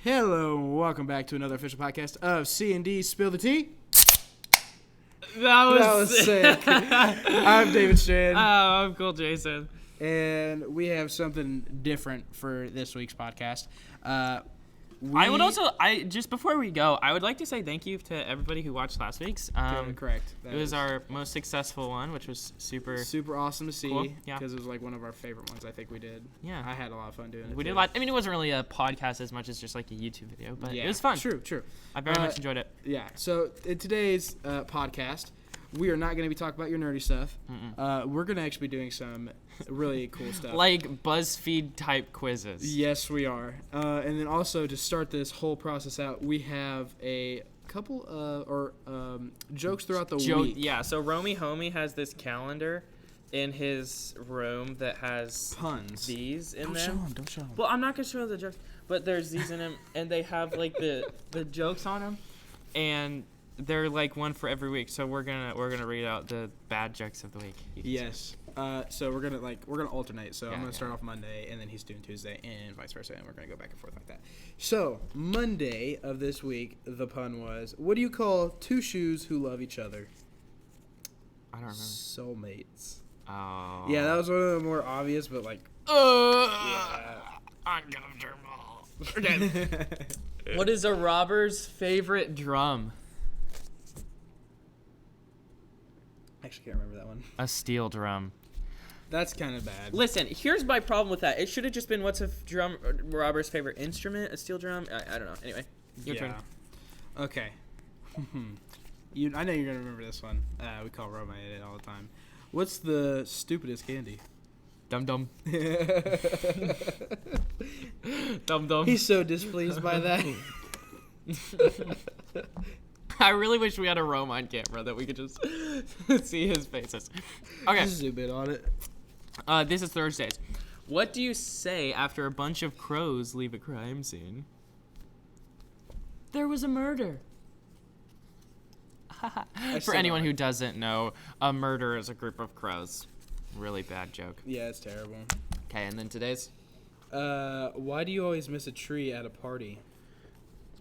Hello, and welcome back to another official podcast of C&D Spill the Tea. That was sick. I'm David Strand. I'm cool, Jason. And we have something different for this week's podcast. Just before we go, I would like to say thank you to everybody who watched last week's. Correct. It was our most successful one, which was super awesome to see. Cool. Yeah. Because it was like one of our favorite ones I think we did. Yeah. I had a lot of fun doing it. We did a lot. I mean, it wasn't really a podcast as much as just like a YouTube video, but it was fun. True. I very much enjoyed it. Yeah. So in today's podcast, we are not going to be talking about your nerdy stuff. We're going to actually be doing some really cool stuff. Like BuzzFeed type quizzes. Yes, we are. And then also to start this whole process out, we have a couple jokes throughout the week. Yeah, so Romy Homie has this calendar in his room that has puns. These in Don't there. Don't show them. Well, I'm not going to show the jokes, but there's these in them, and they have like the jokes on them, and they're like one for every week. So we're gonna read out the bad jokes of the week. Yes. So we're gonna alternate. So I'm gonna start off Monday, and then he's doing Tuesday, and vice versa, and we're gonna go back and forth like that. So Monday of this week, the pun was, what do you call two shoes who love each other? I don't remember. Soulmates. Oh. Yeah, that was one of the more obvious, but like. Uncomfortable. Okay. What is a robber's favorite drum? Actually, can't remember that one. A steel drum. That's kind of bad. Listen, here's my problem with that. It should have just been what's a robber's favorite instrument? A steel drum? I don't know. Anyway, your turn. Okay. I know you're gonna remember this one. We call Roma it all the time. What's the stupidest candy? Dum dum. Dum dum. He's so displeased by that. I really wish we had a Rome on camera that we could just see his faces. Okay. Just zoom in on it. This is Thursdays. What do you say after a bunch of crows leave a crime scene? There was a murder. For anyone who doesn't know, a murder is a group of crows. Really bad joke. Yeah, it's terrible. Okay, and then today's? Why do you always miss a tree at a party?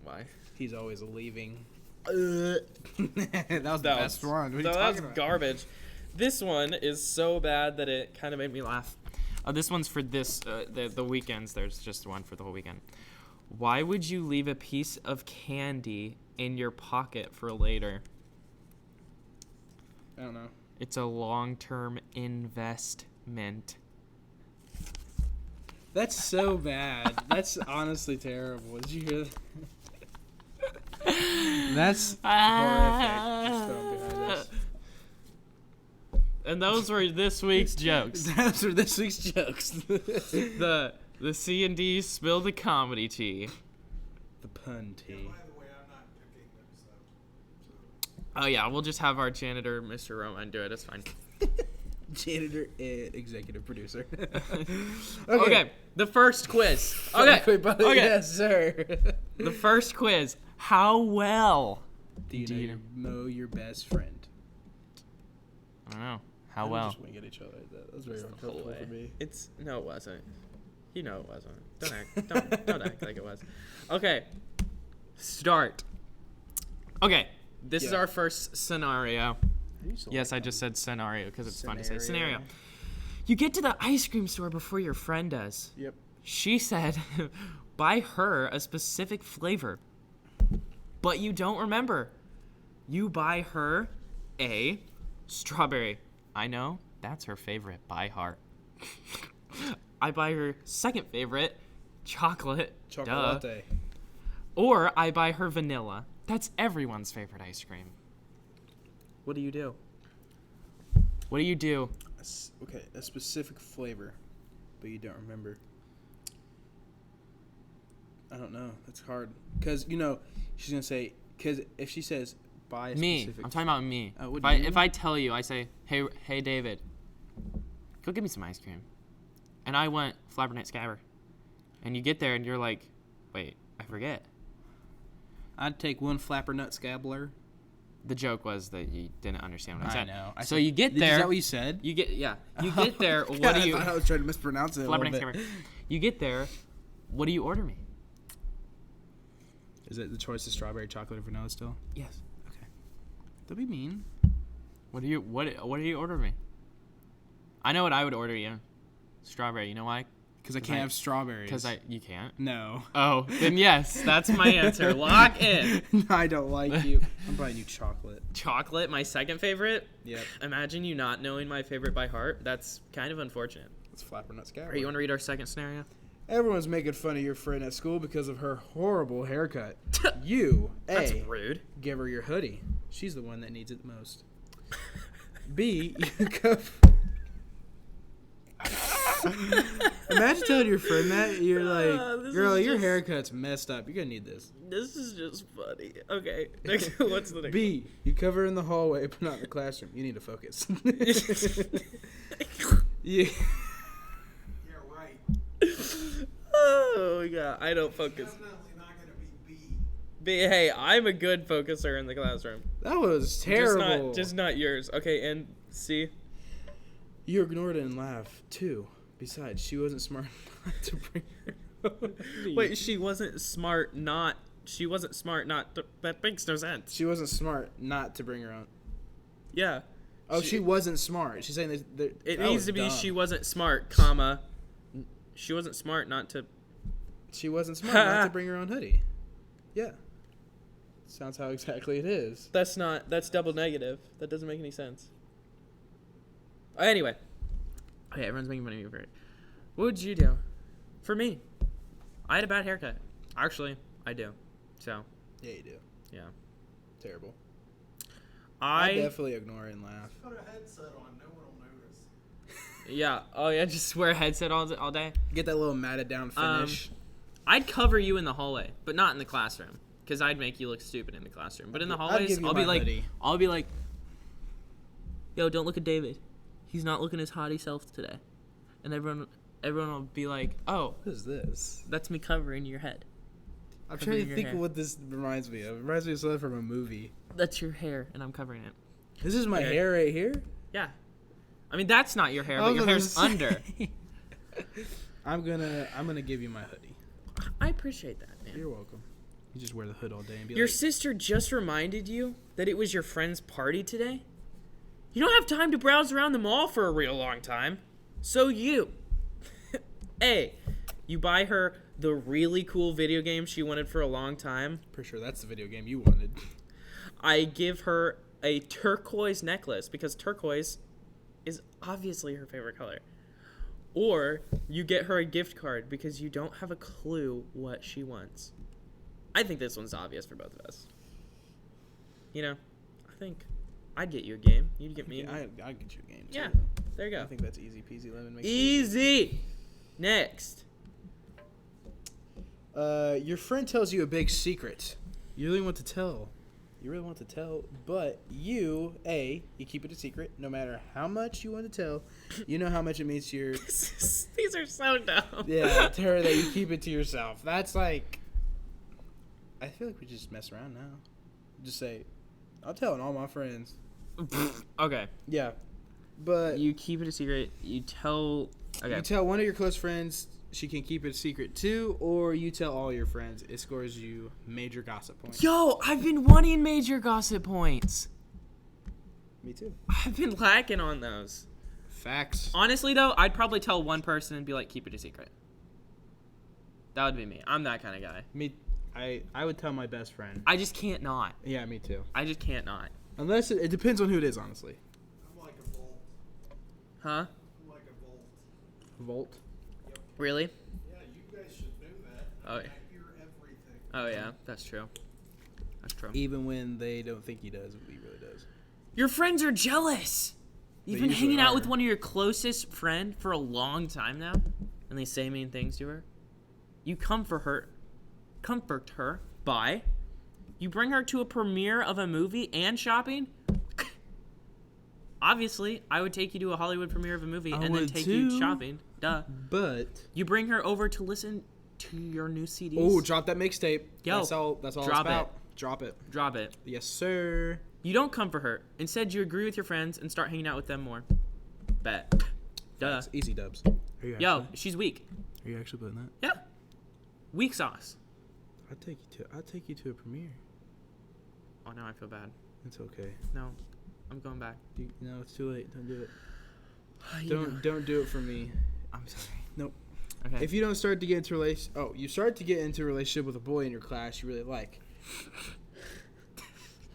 Why? He's always leaving. That was the best one. What are you talking about? Garbage. This one is so bad that it kind of made me laugh. This one's for the weekends. There's just one for the whole weekend. Why would you leave a piece of candy in your pocket for later? I don't know. It's a long-term investment. That's so bad. That's honestly terrible. Did you hear that? That's horrific. Just don't behind us. And those were this week's jokes. Those were this week's jokes. The C&D Spill the Comedy Tea. The pun tea. By the way, I'm not picking them, so. Oh yeah, we'll just have our janitor, Mr. Roman, do it. It's fine. Janitor and executive producer. Okay, the first quiz. Okay. Yes, sir. The first quiz. How well Do you know your best friend? I don't know. How well? Just wing at each other like that. That was very uncomfortable for me. No, it wasn't. You know it wasn't. Don't act like it was. Okay. Start. Okay. This is our first scenario. Yes, I just said scenario because it's fun to say scenario. You get to the ice cream store before your friend does. Yep. She said, buy her a specific flavor, but you don't remember. You buy her a strawberry. I know, that's her favorite by heart. I buy her second favorite, chocolate. Chocolate. Duh. Or I buy her vanilla. That's everyone's favorite ice cream. What do you do? What do you do? Okay, a specific flavor, but you don't remember. I don't know. That's hard. Because, she's going to say, because if she says, buy a specific... I'm talking about me. If I tell you, I say, hey, David, go get me some ice cream. And I want Flabbernight Scabber. And you get there and you're like, wait, I forget. I'd take one Flapper Nut Scabbler. The joke was that you didn't understand what I said. I know. So you get there. Is that what you said? You get there. God, What do you? I thought I was trying to mispronounce it a little bit. You get there. What do you order me? Is it the choice of strawberry, chocolate, or vanilla still? Yes. Okay. Don't be mean. What do you order me? I know what I would order you. Strawberry. You know why? Because I can't have strawberries. Because you can't. No. Oh, then yes, that's my answer. Lock in. I don't like you. I'm buying you chocolate. Chocolate, my second favorite. Yep. Imagine you not knowing my favorite by heart. That's kind of unfortunate. It's flapper nut scour. All right, you want to read our second scenario? Everyone's making fun of your friend at school because of her horrible haircut. You, A, That's rude. give her your hoodie. She's the one that needs it the most. B, you cover... Imagine telling your friend that. You're like, girl, your haircut's messed up. You're going to need this. This is just funny. Okay, what's the next B, you cover her in the hallway, but not in the classroom. You need to focus. Yeah. Yeah, right. Oh, my God. I don't focus. Definitely not going to be B. B, hey, I'm a good focuser in the classroom. That was terrible. Just not yours. Okay, and C? You ignored it and laughed, too. Besides, she wasn't smart enough to bring her own hoodie. Wait, she wasn't smart not to, that makes no sense. She wasn't smart not to bring her own. Yeah. Oh, she wasn't smart. She's saying that It that needs was to be dumb. she wasn't smart, comma. She wasn't smart not to. She wasn't smart not to bring her own hoodie. Yeah. Sounds how exactly it is. That's double negative. That doesn't make any sense. Anyway. Okay, everyone's making fun of you for it. What would you do? For me, I had a bad haircut. Actually, I do. So, Yeah, you do. yeah. Terrible. I definitely ignore it and laugh. Put a headset on. No one will notice. Yeah. Oh, yeah, just wear a headset all day. Get that little matted down finish. I'd cover you in the hallway, but not in the classroom, because I'd make you look stupid in the classroom. But in the I'll hallways, give you I'll be my like, hoodie. yo, don't look at David. He's not looking his hottie self today. And everyone will be like, oh, What is this? that's me covering your head. I'm Covering trying to your think hair. of what this reminds me of. It reminds me of something from a movie. That's your hair, and I'm covering it. This is my Okay. hair right here? Yeah. I mean, that's not your hair, I but was your gonna hair's say. under. I'm gonna give you my hoodie. I appreciate that, man. You're welcome. You just wear the hood all day and be Your like, sister just reminded you that it was your friend's party today? You don't have time to browse around the mall for a real long time. So you. A, you buy her the really cool video game she wanted for a long time. pretty sure that's the video game you wanted. I give her a turquoise necklace because turquoise is obviously her favorite color. Or you get her a gift card because you don't have a clue what she wants. I think this one's obvious for both of us. You know, I think I'd get you a game. You'd get me. I'd get you a game too. Yeah, there you go. I think that's easy peasy lemon makes Easy. Next. Your friend tells you a big secret. You really want to tell. But you keep it a secret no matter how much you want to tell. You know how much it means to your... These are so dumb. Yeah, to her that you keep it to yourself. That's like... I feel like we just mess around now. Just say, I'm telling all my friends. Okay. Yeah. But You keep it a secret. You tell... Okay. you tell one of your close friends she can keep it a secret too, or you tell all your friends. It scores you major gossip points. Yo, I've been wanting major gossip points. Me too. I've been lacking on those. Facts. Honestly, though, I'd probably tell one person and be like, keep it a secret. That would be me. I'm that kind of guy. I would tell my best friend. I just can't not. Yeah, me too. I just can't not. Unless it depends on who it is, honestly. I'm like a volt. Huh? I'm like a volt. Volt. Really? Yeah, you guys should know that. Oh, I yeah. hear everything. Oh, yeah. That's true. That's true. Even when they don't think he does, he really does. Your friends are jealous. You've They been usually hanging out are. with one of your closest friend for a long time now, and they say mean things to her. You comfort her by you bring her to a premiere of a movie and shopping. Obviously, I would take you to a Hollywood premiere of a movie and then would take you too. shopping. Duh. But You bring her over to listen to your new CDs. oh, drop that mixtape. Yo, That's all drop it's about. Drop it. Drop it. Yes, sir. You don't comfort her. Instead, you agree with your friends and start hanging out with them more. Bet. Duh. That's easy dubs. Are you Yo, she's weak. Are you actually putting that? Yeah. Weak sauce. I'll take you to a premiere. Oh, no, I feel bad. It's okay. No, I'm going back. No, it's too late. Don't do it. You Don't do it for me. I'm sorry. Nope. Okay. If you don't start to get into you start to get into a relationship with a boy in your class you really like.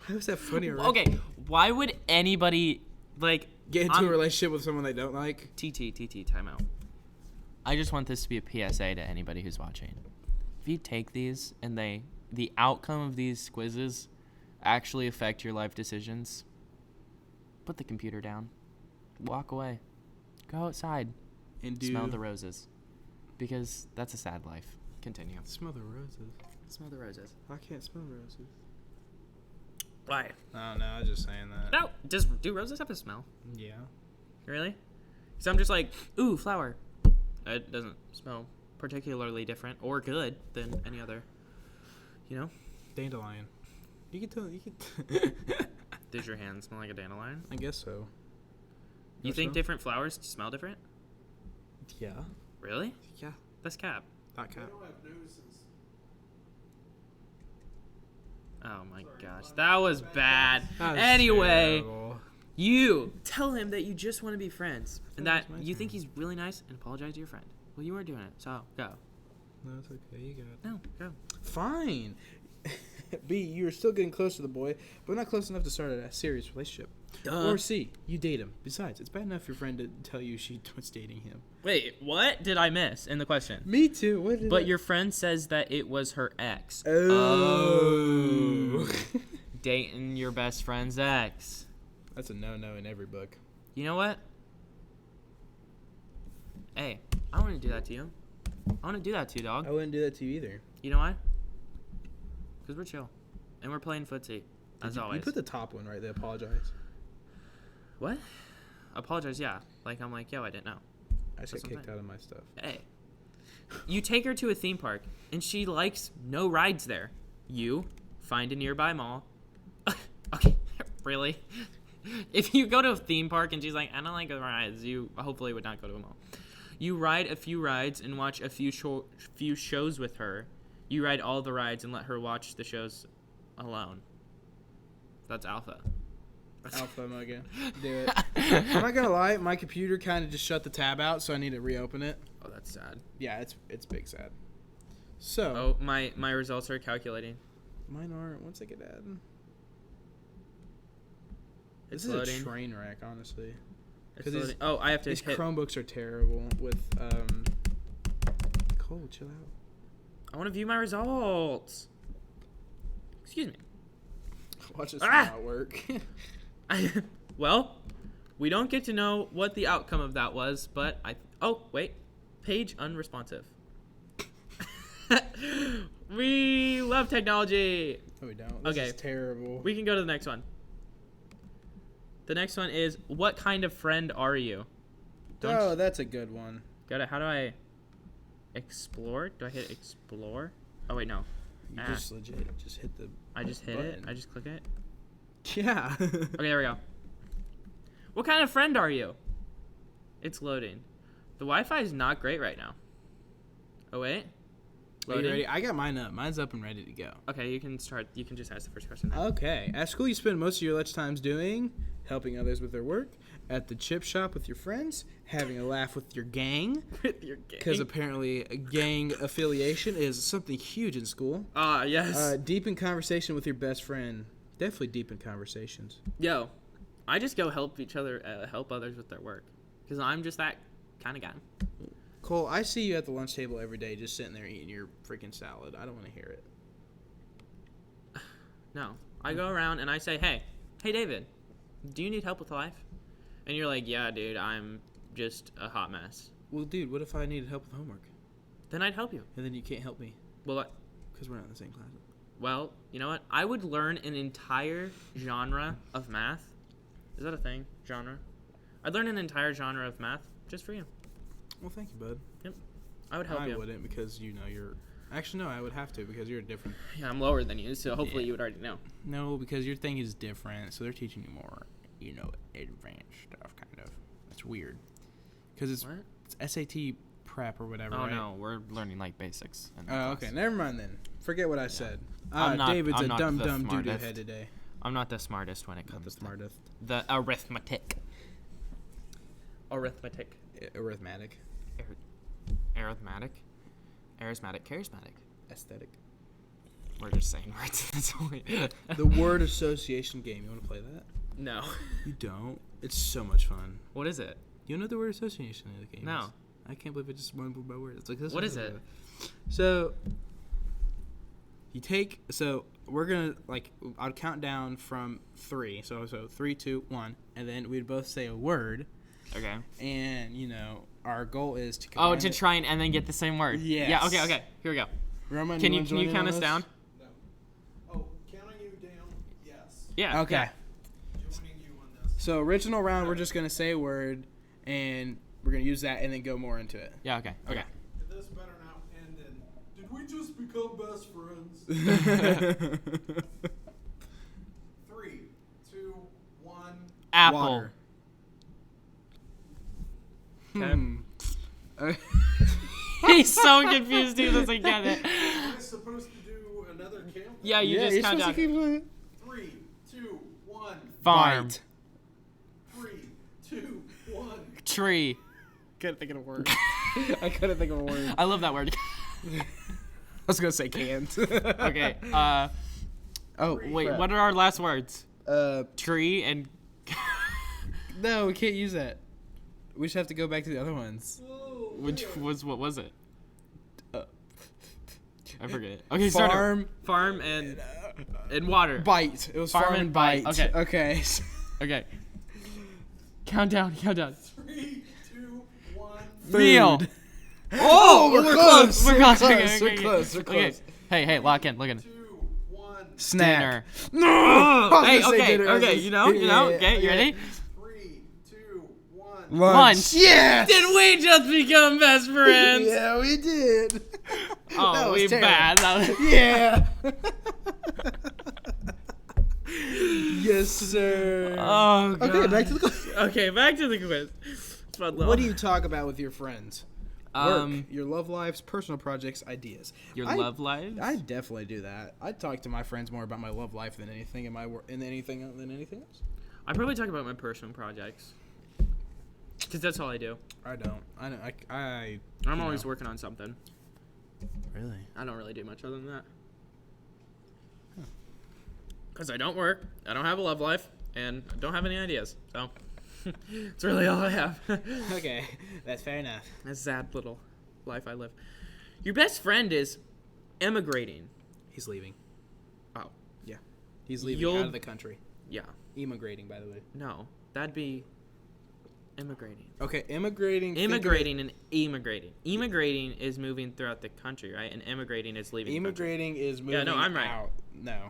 Why was that funny? Already? Okay, why would anybody, like... Get into a relationship with someone they don't like? TT, time out. I just want this to be a PSA to anybody who's watching. If you take these and the outcome of these quizzes actually affect your life decisions, put the computer down. Walk away. Go outside. And smell the roses. Because that's a sad life. Continue. Smell the roses. Smell the roses. I can't smell roses. Why? Oh, no, I was just saying that. No. Do roses have a smell? Yeah. Really? So I'm just like, ooh, flower. It doesn't smell particularly different or good than any other, Dandelion. You can tell. Does your hand smell like a dandelion? I guess so. You think different flowers smell different? Yeah. Really? Yeah. That's cap. Not They cap. don't have noses. Oh my Sorry, gosh. Mom. That was bad. That was Anyway, terrible. you tell him that you just want to be friends and that That was my you think turn. he's really nice and apologize to your friend. Well, you weren't doing it, so go. No, it's okay. You got it. No, go. Fine. B, you're still getting close to the boy, but not close enough to start a serious relationship. Or C, you date him. Besides, it's bad enough your friend to tell you she was dating him. Wait, what did I miss in the question? Me too. What did But your friend says that it was her ex. Oh. Dating your best friend's ex. That's a no-no in every book. You know what? Hey, I want to do that to you. I want to do that to you, dog. I wouldn't do that to you either. You know why? Because we're chill. And we're playing footsie, as You always. put the top one right there. Apologize. What? Apologize, yeah. Like, I'm like, yo, I didn't know. I just got That's kicked something. out of my stuff. Hey. You take her to a theme park, and she likes no rides there. You find a nearby mall. Okay, really? If you go to a theme park and she's like, I don't like the rides, you hopefully would not go to a mall. You ride a few rides and watch a few shows with her. You ride all the rides and let her watch the shows alone. That's alpha. Alpha Moga. Do it. I'm not gonna lie, my computer kind of just shut the tab out, so I need to reopen it. Oh, that's sad. Yeah, it's big sad. So Oh, my results are calculating. mine aren't. Once I get added, It's this is loading. a train wreck, honestly. It's 'Cause loading. Oh, I have to These hit. Chromebooks are terrible with Cole, chill out. I want to view my results. Excuse me. Watch this Ah! not work. Well, we don't get to know what the outcome of that was, but oh, wait. Page unresponsive. We love technology. No, we don't. This Okay. is terrible. We can go to the next one. The next one is, what kind of friend are you? Oh, that's a good one. How do I explore? Do I hit explore? Oh, wait, no. You Ah. just legit just hit the. I just hit it. button. I just click it. Yeah. Okay, there we go. What kind of friend are you? It's loading. The Wi-Fi is not great right now. Oh, wait. Are you ready? I got mine up. Mine's up and ready to go. Okay, you can start. You can just ask the first question now. Okay. At school, you spend most of your lunch times doing helping others with their work, at the chip shop with your friends, having a laugh with your gang, With your gang. because apparently a gang affiliation is something huge in school. Ah, yes. Deep in conversation with your best friend. Definitely deep in conversations. Yo, I just go help others with their work. Because I'm just that kind of guy. Cole, I see you at the lunch table every day just sitting there eating your freaking salad. I don't want to hear it. No. I go around and I say, hey, David, do you need help with life? And you're like, yeah, dude, I'm just a hot mess. Well, dude, what if I needed help with homework? Then I'd help you. And then you can't help me Well, because we're not in the same class. Well, you know what? I would learn an entire genre of math. Is that a thing? Genre? I'd learn an entire genre of math just for you. Well, thank you, bud. Yep. I would help I you. wouldn't because you know you're. Actually, no, I would have to because you're different. Yeah, I'm lower than you, so hopefully Yeah. you would already know. No, because your thing is different, so they're teaching you more, advanced stuff, kind of. That's weird. Because What? it's SAT prep or whatever, Oh, right? no. We're learning, like, basics. in that Oh, class. okay. Never mind then. Forget what I said. I'm David's a not dumb the doo-doo smartest. head today. I'm not the smartest when it Not comes the to smartest. the arithmetic. Arithmetic. Arithmetic. Arithmetic. Charismatic. Aesthetic. We're just saying words. That's only. The word association game. You want to play that? No. You don't? It's so much fun. What is it? You know the word association in the game? No. I can't believe it just went by word. It's like this. What is it? So you take. So we're gonna I'll count down from 3. So 3, 2, 1, and then we'd both say a word. Okay. And our goal is to. Oh, to try and then get the same word. Yes. Yeah. Okay. Here we go. Roman, Can you wanna join in count on us this? down? No. Oh, counting you down? Yes. Yeah. Okay. Yeah. Joining you on this. So original round, we're just gonna say a word, and we're gonna use that, and then go more into it. Yeah. Okay. This better not end in, did we just become best friends? 3, 2, 1. Apple. Water. Okay. He's so confused. He doesn't get it. Am I supposed to do another count? Yeah. You Yeah, just you're count supposed down. to keep doing 3, 2, 1. Farm. Bite. 3, 2, 1. Tree. Couldn't think of a word. I couldn't think of a word. I love that word. I was gonna say canned. Okay. Oh Wait. crap. What are our last words? Uh, Tree and. no, we can't use that. We just have to go back to the other ones. Oh, Which man. was what was it? Uh, I forget. Okay, start over. Farm Farm and water. bite. It was farm and bite. Okay. Okay. Okay. Count down. 3, 2, 1. Meal. Food. Oh, we're close. We're We're close. close. Okay, We're okay, close. We're okay. close. Hey, lock in. Look in. 2, 1. Snack. Dinner. No. I was Hey, gonna say okay, dinner. I was okay. gonna- You know. Yeah, Okay, you yeah. ready? 3, 2, 1. Lunch. Yes. Did we just become best friends? Yeah, we did. Oh, That was we terrible. bad. That was- Yeah. Yes, sir. Oh, God. Okay, back to the question. Okay, back to the quiz. It's fun, though. What do you talk about with your friends? Work, Um, your love lives, personal projects, ideas. your I- love life? I definitely do that. I talk to my friends more about my love life than anything in my work, than anything else. I probably talk about my personal projects. Because that's all I do. I don't. I know. I'm you always know. working on something. Really. I don't really do much other than that. Because I don't work, I don't have a love life, and I don't have any ideas. So, it's really all I have. Okay, that's fair enough. A sad little life I live. Your best friend is emigrating. He's leaving. Oh, He's leaving You'll- out of the country. yeah. Immigrating, by the way. No, that'd be immigrating. Okay, immigrating. think of it- Immigrating and emigrating. Emigrating is moving throughout the country, right? And emigrating is leaving the country. Immigrating is moving. no, I'm right. out. No.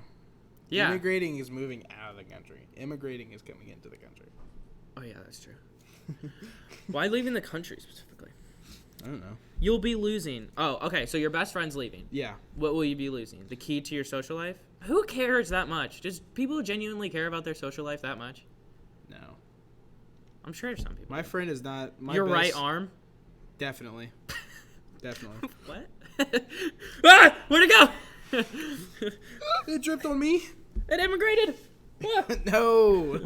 Yeah. Immigrating is moving out of the country. Immigrating is coming into the country. Oh, yeah, that's true. Why leaving the country specifically? I don't know. You'll be losing. Oh, okay. So your best friend's leaving. Yeah. What will you be losing? The key to your social life? Who cares that much? Does people genuinely care about their social life that much? No. I'm sure some people. My friend is not. My Your best, right arm? Definitely. Definitely. What? Ah! Where'd it go? It dripped on me. It immigrated. What? No.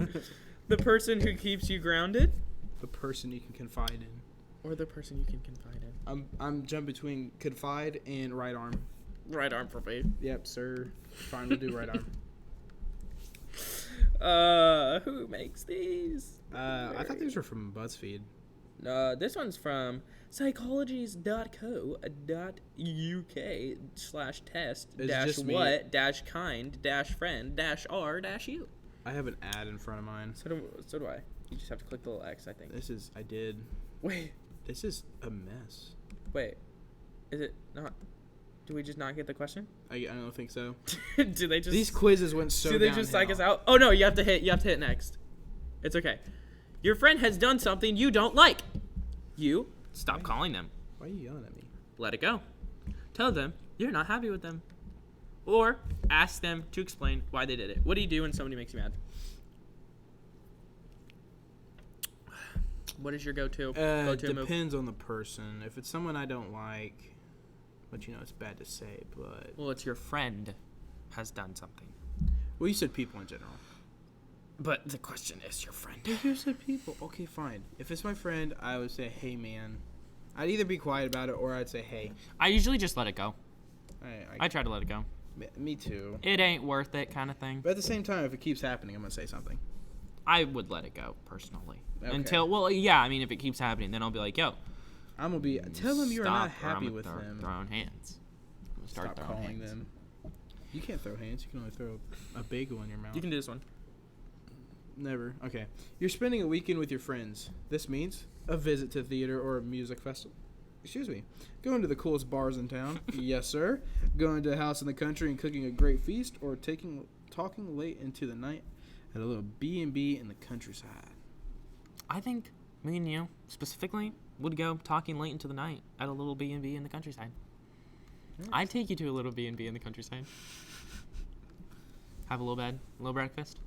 The person who keeps you grounded? The person you can confide in. Or the person you can confide in? I'm jumping between confide and right arm. Right arm for me. Yep, sir. Fine, we'll do right arm. Who makes these? I thought these were from BuzzFeed. This one's from psychologies.co.uk/test It's dash just me. what dash kind dash friend dash r dash you. I have an ad in front of mine. So do I. You just have to click the little X, I think. I did. Wait. This is a mess. Is it not? Do we just not get the question? I don't think so. Do they just? These quizzes went so do they just psych us out? Oh no! You have to hit next. It's okay. Your friend has done something you don't like. You stop calling them. Why are you yelling at me? Let it go. Tell them you're not happy with them. Or ask them to explain why they did it. What do you do when somebody makes you mad? What is your go-to move? Depends on the person. If it's someone I don't like, But, it's bad to say, but... Well, it's your friend has done something. Well, you said people in general. But the question is your friend. But you said people. Okay, fine. If it's my friend, I would say, hey, man. I'd either be quiet about it or I'd say, hey. I usually just let it go. I I try to let it go. Me too. It ain't worth it kind of thing. But at the same time, if it keeps happening, I'm going to say something. I would let it go, personally. Okay. If it keeps happening, then I'll be like, yo. I'm going to be, tell them you're not stop, or happy I'm with gonna them. throw throwing hands. I'm gonna start Stop throwing calling hands. them. You can't throw hands. You can only throw a bagel in your mouth. You can do this one. Never. Okay. You're spending a weekend with your friends. This means a visit to theater or a music festival. Excuse me. Going to the coolest bars in town. Yes, sir. Going to a house in the country and cooking a great feast, or talking late into the night at a little B&B in the countryside. I think me and you, specifically, would go talking late into the night at a little B&B in the countryside. Nice. I'd take you to a little B&B in the countryside. Have a little bed, a little breakfast.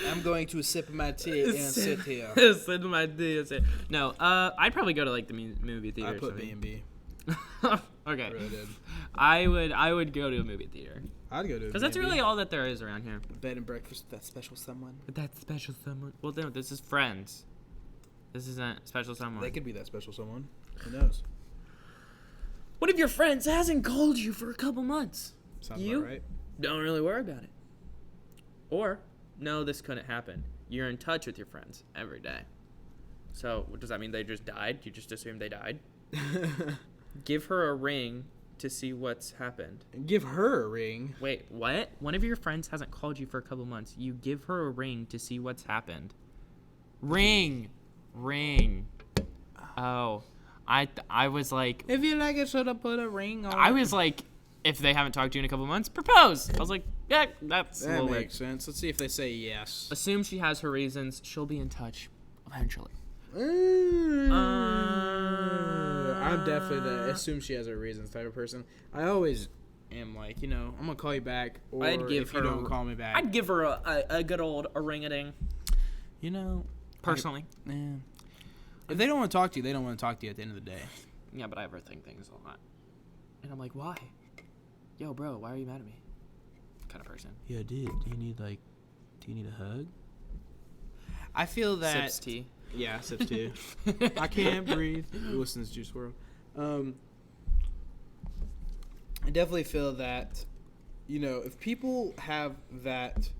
I'm going to sip my tea and sit here. Sit my tea. No, I'd probably go to like the movie theater. I put B&B. Okay. I really did. I would go to a movie theater. I'd go to a Because that's B&B. really all that there is around here. Bed and breakfast with that special someone. But that's special someone. Well, no, this is friends. This isn't special someone. They could be that special someone. Who knows? What if your friends hasn't called you for a couple months? Sounds You? about right. Don't really worry about it. Or, no, this couldn't happen. You're in touch with your friends every day. So, does that mean they just died? You just assume they died? Give her a ring to see what's happened. Give her a ring. Wait, what? One of your friends hasn't called you for a couple months. You give her a ring to see what's happened. Ring. Oh, I was like, If you like it, should have put a ring on. I was like, if they haven't talked to you in a couple months, propose. I was like, yeah, that's a That little makes weird. sense. Let's see if they say yes. Assume she has her reasons. She'll be in touch eventually. I'm definitely the assume she has her reasons type of person. I always am like, I'm gonna call you back, or I'd give if you her- don't call me back. I'd give her a good old ring-a-ding. Personally. If they don't want to talk to you, they don't want to talk to you at the end of the day. Yeah, but I overthink things a lot. And I'm like, why? Yo, bro, why are you mad at me? Kind of person. Yeah, dude. Do you need a hug? I feel that. Sips tea. Yeah, sips tea. I can't breathe. Listens Juice WRLD. I definitely feel that, if people have that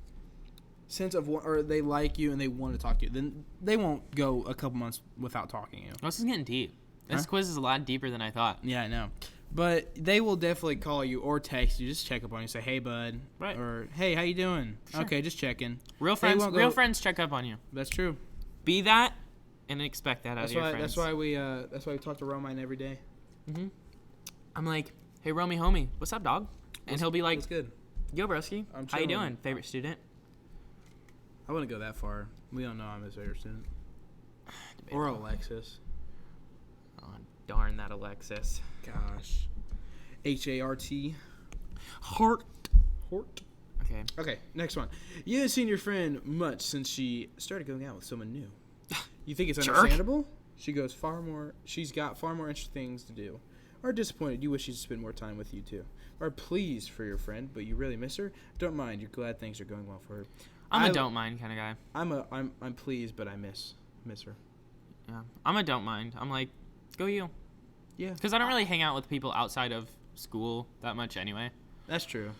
sense of or they like you and they want to talk to you, then they won't go a couple months without talking to you. This is getting deep. This Huh? quiz is a lot deeper than I thought. Yeah, I know. But they will definitely call you or text you, just check up on you, say, hey, bud. Right. Or, hey, how you doing? Sure. Okay, just checking. Real They friends, won't real go- friends check up on you. That's true. Be that and expect that out That's of your why. friends. That's why we talk to Romine every day. Mm-hmm. I'm like, hey, Romy, homie, what's up, dog? And he'll be like, That's good. yo, broski, I'm how you chilling. doing? Favorite student? I wouldn't go that far. We don't know I'm his favorite student. Or Alexis. Oh, darn that Alexis. Gosh. HART. Hort. Hort. Okay. Okay, next one. You haven't seen your friend much since she started going out with someone new. You think it's Jerk. understandable? She's got far more interesting things to do. Or disappointed, you wish she'd spend more time with you too. Or pleased for your friend, but you really miss her? Don't mind, you're glad things are going well for her. I'm a don't mind kind of guy. I'm pleased, but I miss her. Yeah. I'm a don't mind. I'm like, go you. Yeah. Because I don't really hang out with people outside of school that much anyway. That's true.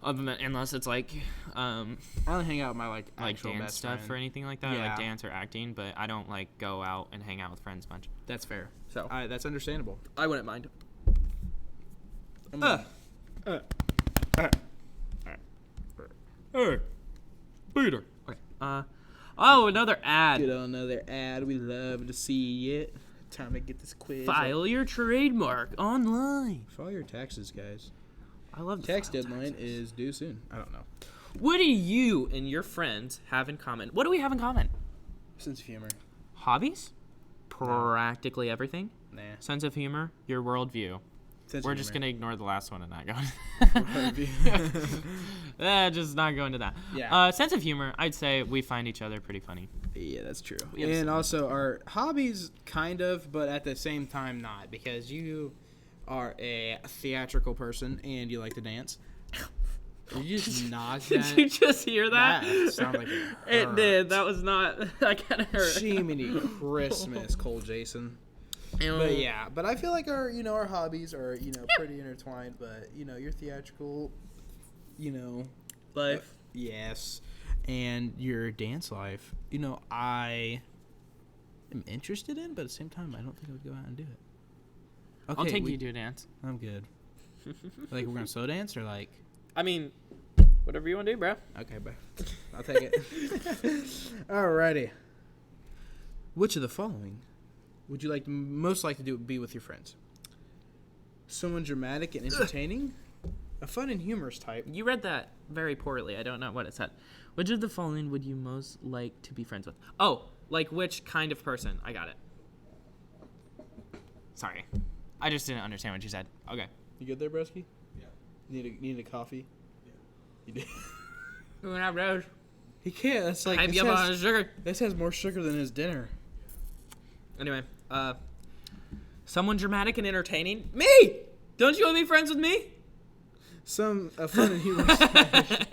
Other than, unless it's like I only hang out with my like actual dance best stuff friend. or anything like that, Yeah. like dance or acting, but I don't like go out and hang out with friends much. That's fair. So That's understandable. I wouldn't mind. Hey, Peter. Okay. Oh, another ad. Get on another ad. We love to see it. Time to get this quiz. File your trademark online. File your taxes, guys. I love Tax file deadline taxes. is due soon. I don't know. What do you and your friends have in common? What do we have in common? Sense of humor. Hobbies? Practically everything. Nah. Sense of humor, your worldview. Sense We're of just humor. gonna ignore the last one and not go. Yeah, Just not go into that. Yeah. Sense of humor. I'd say we find each other pretty funny. that's true. We have And similar also our hobbies, kind of, but at the same time not, because you are a theatrical person and you like to dance. Did you just knock that? Did you just hear that? That sounded like it It did. That was not. That kind of hurt. Jiminy Christmas, Cole Jason. But yeah, but I feel like our our hobbies are pretty intertwined. But your theatrical, life. Yes, and your dance life. I am interested in, but at the same time, I don't think I would go out and do it. Okay, I'll take you to a dance. I'm good. Like we're gonna slow dance or like. I mean, whatever you want to do, bro. Okay, bye. I'll take it. Alrighty. Which of the following would you most like to be with your friends? Someone dramatic and entertaining, a fun and humorous type. You read that very poorly. I don't know what it said. Which of the following would you most like to be friends with? Oh, like which kind of person? I got it. Sorry. I just didn't understand what you said. Okay. You good there, broski? Yeah. Need a coffee? Yeah. You do. We're gonna have those. He can't. That's like Hype you up on sugar. this has more sugar than his dinner. Anyway, someone dramatic and entertaining. Me! Don't you want to be friends with me? A fun and humorous type.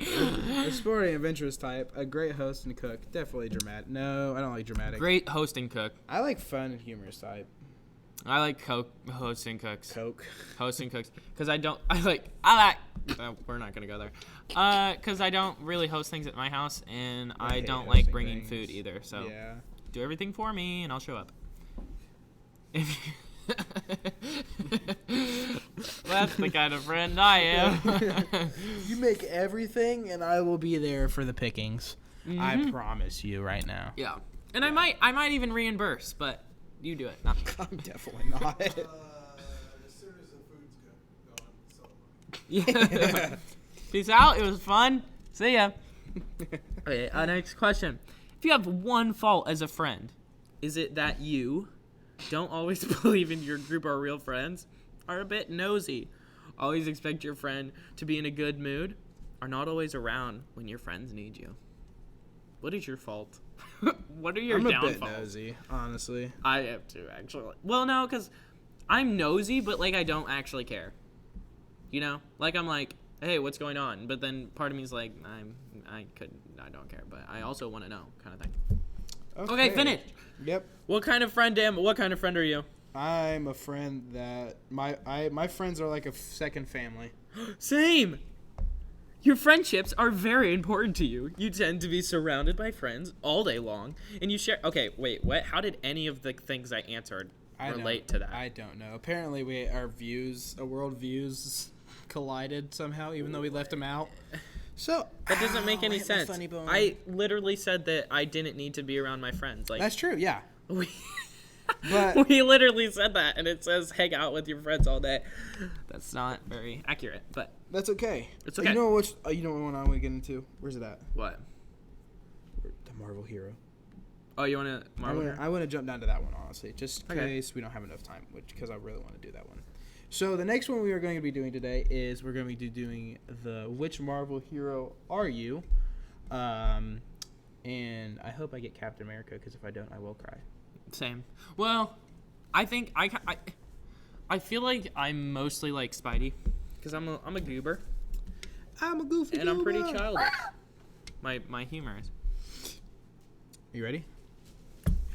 A sporty and adventurous type. A great host and cook. Definitely dramatic. No, I don't like dramatic. Great host and cook. I like fun and humorous type. I like host and cooks. Coke. Host and cooks. Because I like, we're not going to go there. Because I don't really host things at my house, and I hate don't like hosting bringing things. food either. So Yeah. do everything for me, and I'll show up. That's the kind of friend I am. You make everything, and I will be there for the pickings. I promise you right now. Yeah. And I might even reimburse, but you do it. Not me. I'm definitely not. As soon as the food's gone, so Yeah. Peace out. It was fun. See ya. Okay, next question. If you have one fault as a friend, is it that you don't always believe in your group or real friends, are a bit nosy, always expect your friend to be in a good mood, are not always around when your friends need you? What is your fault? What are your I'm a downfalls? bit nosy, honestly. I am too, actually. Well, no, because I'm nosy, but, like, I don't actually care. You know? Like, I'm like, hey, what's going on? But then part of me is like, I don't care, but I also want to know, kind of thing. Okay, finish. Yep. What kind of friend are you? I'm a friend that my friends are like a second family. Same. Your friendships are very important to you. You tend to be surrounded by friends all day long, and you share. Okay, wait, what? How did any of the things I answered relate to that? I don't know. Apparently, our world views collided somehow, even though we left them out. So that doesn't make any I hit my sense. funny bone. I literally said that I didn't need to be around my friends. Like That's true. Yeah. But we literally said that, and it says hang out with your friends all day. That's not very accurate, but that's okay. It's okay. You know what one I want to get into? Where's it at? What? The Marvel hero. Oh, you want to Marvel? I want to jump down to that one, honestly, just in Okay. case we don't have enough time, because I really want to do that one. So the next one we are going to be doing today is we're going to be doing the which Marvel hero are you? And I hope I get Captain America, because if I don't, I will cry. Same. Well, I think I feel like I'm mostly like Spidey, because I'm a goober, I'm a goofy and I'm pretty goober. childish. My humor is. You ready?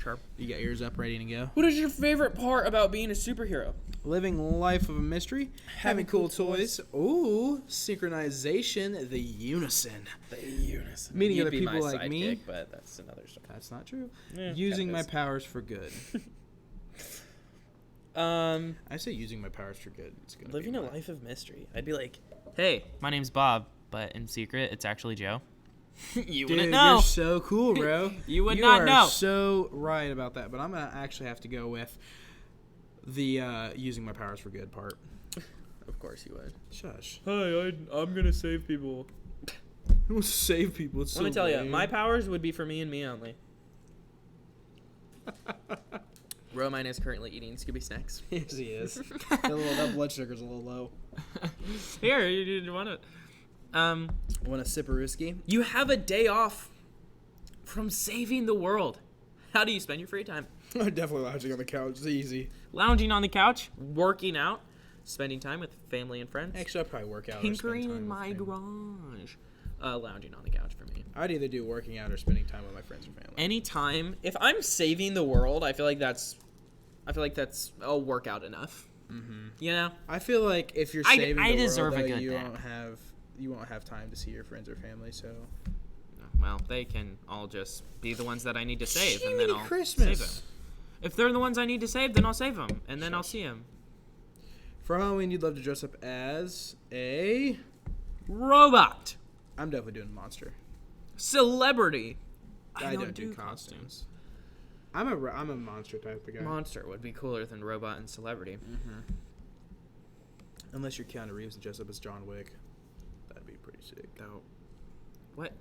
Sure. You got yours up, ready to go? What is your favorite part about being a superhero? Living life of a mystery, having cool toys. Ooh, synchronization, the unison. Meeting You'd other be people my like me. sidekick, but that's another story. That's not true. Yeah, Using kinda my is. powers for good. I say using my powers for good. It's gonna Living be a my- life of mystery. I'd be like, hey, my name's Bob, but in secret, it's actually Joe. You Dude, wouldn't know. you're so cool, bro. You would not are know. So right about that, but I'm gonna actually have to go with the using my powers for good part. Of course you would. Shush. Hi, I'm gonna save people. Who wants to save people? It's Let so me tell you, lame. my powers would be for me and me only. Romine is currently eating Scooby snacks. Yes, he is. That blood sugar's a little low. Here, you want to... Want a sip of whiskey? You have a day off from saving the world. How do you spend your free time? I'm definitely lounging on the couch. It's easy. Lounging on the couch, working out, spending time with family and friends. Actually, I'd probably work out. Tinkering in my garage. Lounging on the couch for me. I'd either do working out or spending time with my friends and family. Anytime, if I'm saving the world, I feel like that's a workout enough. Mm-hmm. You know? I feel like if you're saving the deserve world, a good you nap. won't have time to see your friends or family. So, well, they can all just be the ones that I need to save, and then Jiminy I'll Christmas. save them. If they're the ones I need to save, then I'll save them, and then I'll see them. For Halloween, you'd love to dress up as a Robot. I'm definitely doing monster. Celebrity. I don't do costumes. I'm a monster type of guy. Monster would be cooler than robot and celebrity. Mm-hmm. Unless you're Keanu Reeves and dress up as John Wick. That'd be pretty sick. Though, what?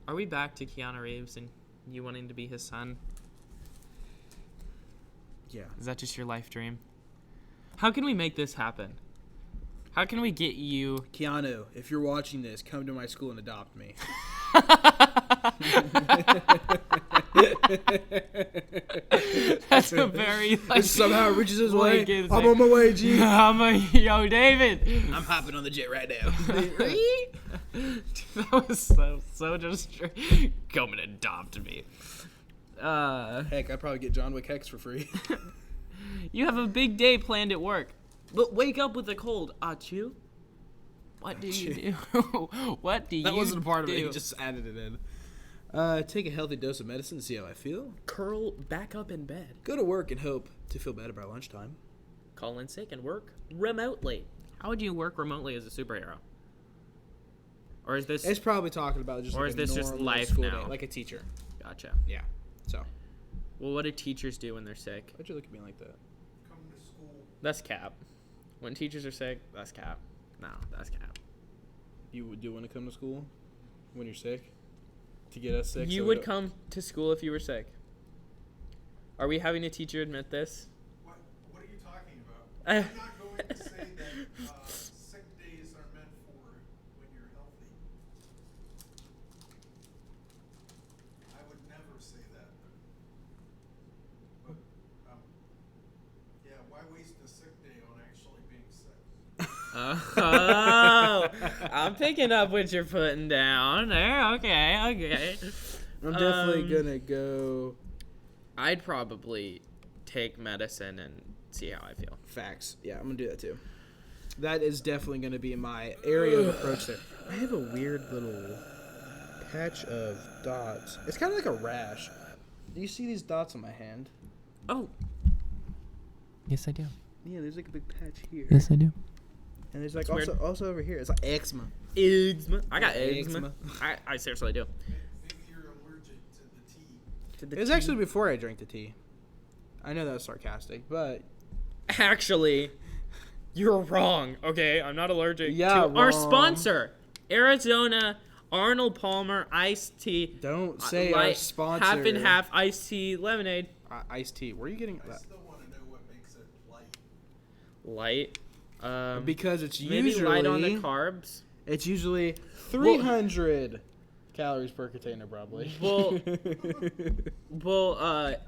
Are we back to Keanu Reeves and you wanting to be his son? Yeah. Is that just your life dream? How can we make this happen? How can we get you... Keanu, if you're watching this, come to my school and adopt me. That's a very... It somehow reaches his way. Like, I'm on my way, G. Yo, David. I'm hopping on the jet right now. That was so just... Come and adopt me. Heck, I'd probably get John Wick Hex for free. You have a big day planned at work, but wake up with a cold. Achoo? What do you do? What do you do? That wasn't a part of it. He just added it in. Take a healthy dose of medicine to see how I feel. Curl back up in bed. Go to work and hope to feel better by lunchtime. Call in sick and work remotely. How would you work remotely as a superhero? Or is this... It's probably talking about just or like is a this just normal life school now? day, like a teacher. Gotcha. Yeah. So. Well, what do teachers do when they're sick? Why'd you look at me like that? Come to school. That's cap. When teachers are sick, that's cap. No, that's cap. You do want to come to school when you're sick? To get us sick? You would come to school if you were sick. Are we having a teacher admit this? What are you talking about? I'm not going to say that sick days are meant for when you're healthy. I would never say that. But, yeah, why waste a sick day on actually being sick? Oh, I'm picking up what you're putting down there. Okay. I'm definitely gonna go. I'd probably take medicine and see how I feel. Facts. Yeah, I'm gonna do that too. That is definitely gonna be my area of approach there. I have a weird little patch of dots. It's kind of like a rash. Do you see these dots on my hand? Oh. Yes, I do. Yeah, there's like a big patch here. Yes, I do. And there's like It's weird. also over here. It's like eczema. Eczema. I got Eczema. eczema. I seriously do. Maybe you're allergic to the tea. It was actually before I drank the tea. I know that was sarcastic, but Actually, you're wrong. Okay, I'm not allergic Yeah, to our wrong. sponsor, Arizona Arnold Palmer iced tea. don't say our sponsor. Half and half iced tea lemonade. Iced tea. Where are you getting I that? still want to know what makes it light. Light. Because it's Maybe usually light on the carbs. It's usually 300 calories per container, probably. Well,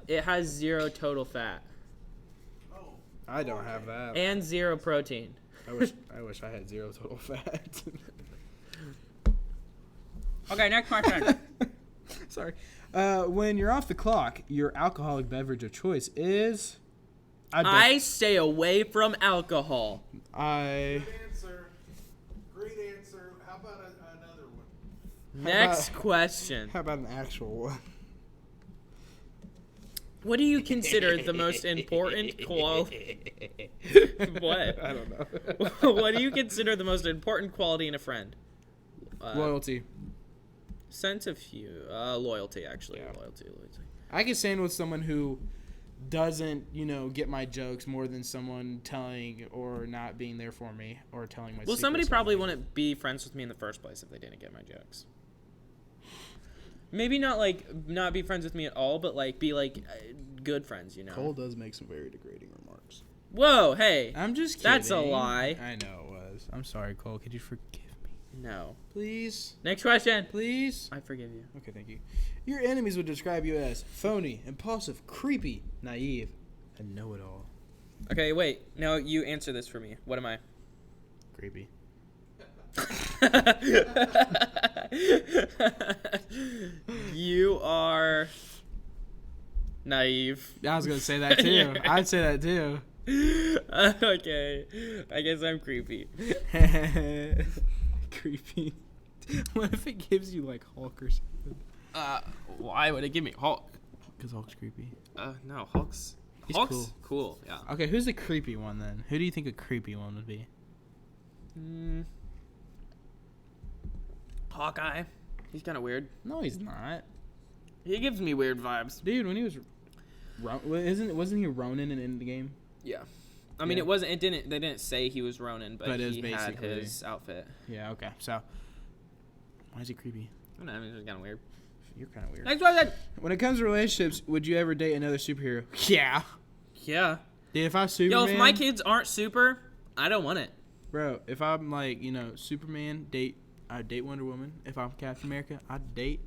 it has 0 total fat Oh, I don't have that. and 0 protein. I wish I had 0 total fat. Okay, next question. Sorry. When you're off the clock, your alcoholic beverage of choice is. I stay away from alcohol. good answer. Great answer. How about another one? Next question. How about an actual one? What do you consider the most important quality? What? I don't know. What do you consider the most important quality in a friend? Loyalty. Sense of loyalty, actually. Yeah. Loyalty. I can stand with someone who doesn't, get my jokes more than someone telling or not being there for me or telling my Well, somebody secrets. probably wouldn't be friends with me in the first place if they didn't get my jokes. Maybe not be friends with me at all, but be good friends, you know. Cole does make some very degrading remarks. Whoa, hey. I'm just kidding. That's a lie. I know it was. I'm sorry, Cole. Could you forgive me? No. Please? Next question. Please? I forgive you. Okay, thank you. Your enemies would describe you as phony, impulsive, creepy, naive, and know-it-all. Okay, wait. Now you answer this for me. What am I? Creepy. You are naive. I was going to say that too. I'd say that too. Okay. I guess I'm creepy. Creepy. What if it gives you like Hulk or something? Why would it give me Hulk? Because Hulk's creepy. No, Hulk's cool. Cool, yeah. Okay, who's the creepy one then? Who do you think a creepy one would be? Hawkeye. He's kind of weird. No, he's not. He gives me weird vibes. Dude, when he was wasn't he Ronin in the game? Yeah. I mean, Yeah. they didn't say he was Ronin, but it was he had basically his outfit. Yeah, okay. So why is he creepy? I don't know, I mean, it's kind of weird. You're kind of weird. Next question. When it comes to relationships, would you ever date another superhero? Yeah. Yeah. Dude, if I was Superman, Yo, if my kids aren't super, I don't want it. bro, if I'm like, Superman, I'd date Wonder Woman. If I'm Captain America, I'd date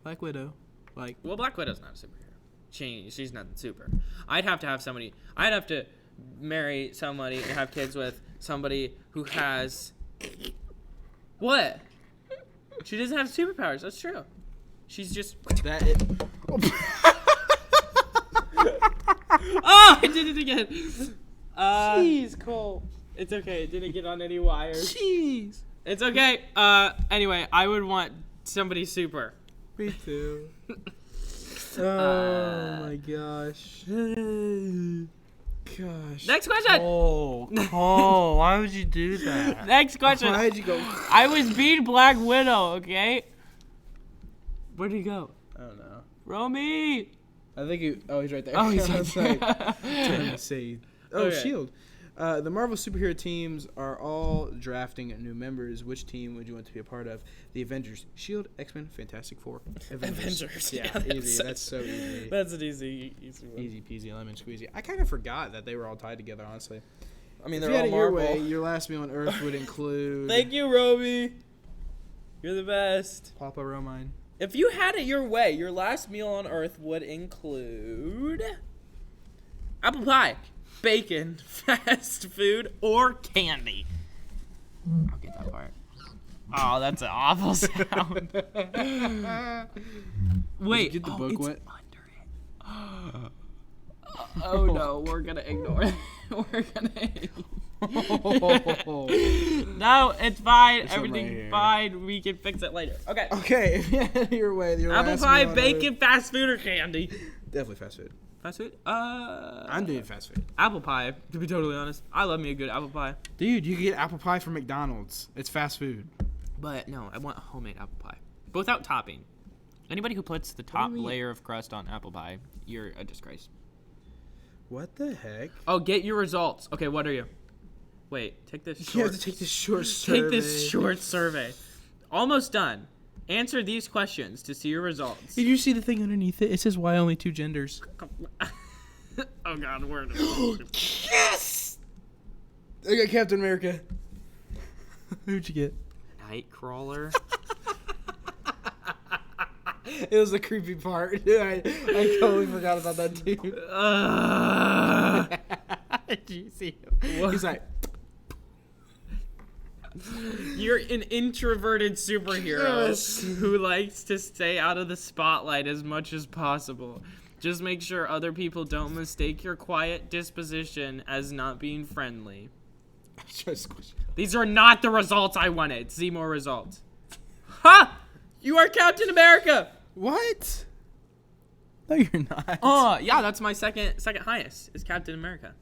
Black Widow. Like, Well, Black Widow's not a superhero. She's not super. I'd have to marry somebody and have kids with somebody who has... What? She doesn't have superpowers. That's true. She's just... that it. Oh, I did it again. Jeez, Cole. It's okay. It didn't get on any wires. Jeez. It's okay. Anyway, I would want somebody super. Me too. Oh my gosh. Gosh. Next question. Cole, why would you do that? Next question. Why'd you go? I was being Black Widow, okay? Where'd he go? I don't know. Romy! I think he's right there. Oh, he's I right was there. like, trying to say. Oh, Okay. S.H.I.E.L.D. The Marvel superhero teams are all drafting new members. Which team would you want to be a part of? The Avengers, S.H.I.E.L.D., X-Men, Fantastic Four. Avengers. Yeah, easy. That's so easy. That's an easy one. Easy peasy lemon squeezy. I kind of forgot that they were all tied together, honestly. I mean, If they're you had all it your Marvel. way, your last meal on Earth would include Thank you, Romy. You're the best. Papa Romine. If you had it your way, your last meal on Earth would include apple pie, bacon, fast food, or candy. I'll get that part. Oh, that's an awful sound. Wait, Did you get the book it's wet? under it. Oh no, we're gonna ignore it. We're gonna. No, it's fine. There's some right Everything's here. fine. We can fix it later. Okay. Okay, if you had it your way, your Apple last pie, meal on bacon, Earth- fast food, or candy? Definitely fast food. Fast food? I'm doing fast food. Apple pie, to be totally honest. I love me a good apple pie. Dude, you can get apple pie from McDonald's. It's fast food. But no, I want homemade apple pie. But without topping. Anybody who puts the top mean? layer of crust on apple pie, you're a disgrace. What the heck? Oh, get your results. Okay, what are you? Wait, take this You short. have to take this short survey. Take this short survey. Almost done. Answer these questions to see your results. Did you see the thing underneath it? It says why only 2 genders. Oh God, where? Yes! I got Captain America. Who'd you get? Nightcrawler. It was the creepy part. I totally forgot about that too. Did you see him? What? He's like, You're an introverted superhero Yes. who likes to stay out of the spotlight as much as possible. Just make sure other people don't mistake your quiet disposition as not being friendly. These are not the results I wanted. See more results. Ha! You are Captain America! what? No, you're not. Oh, yeah, that's my second highest, is Captain America.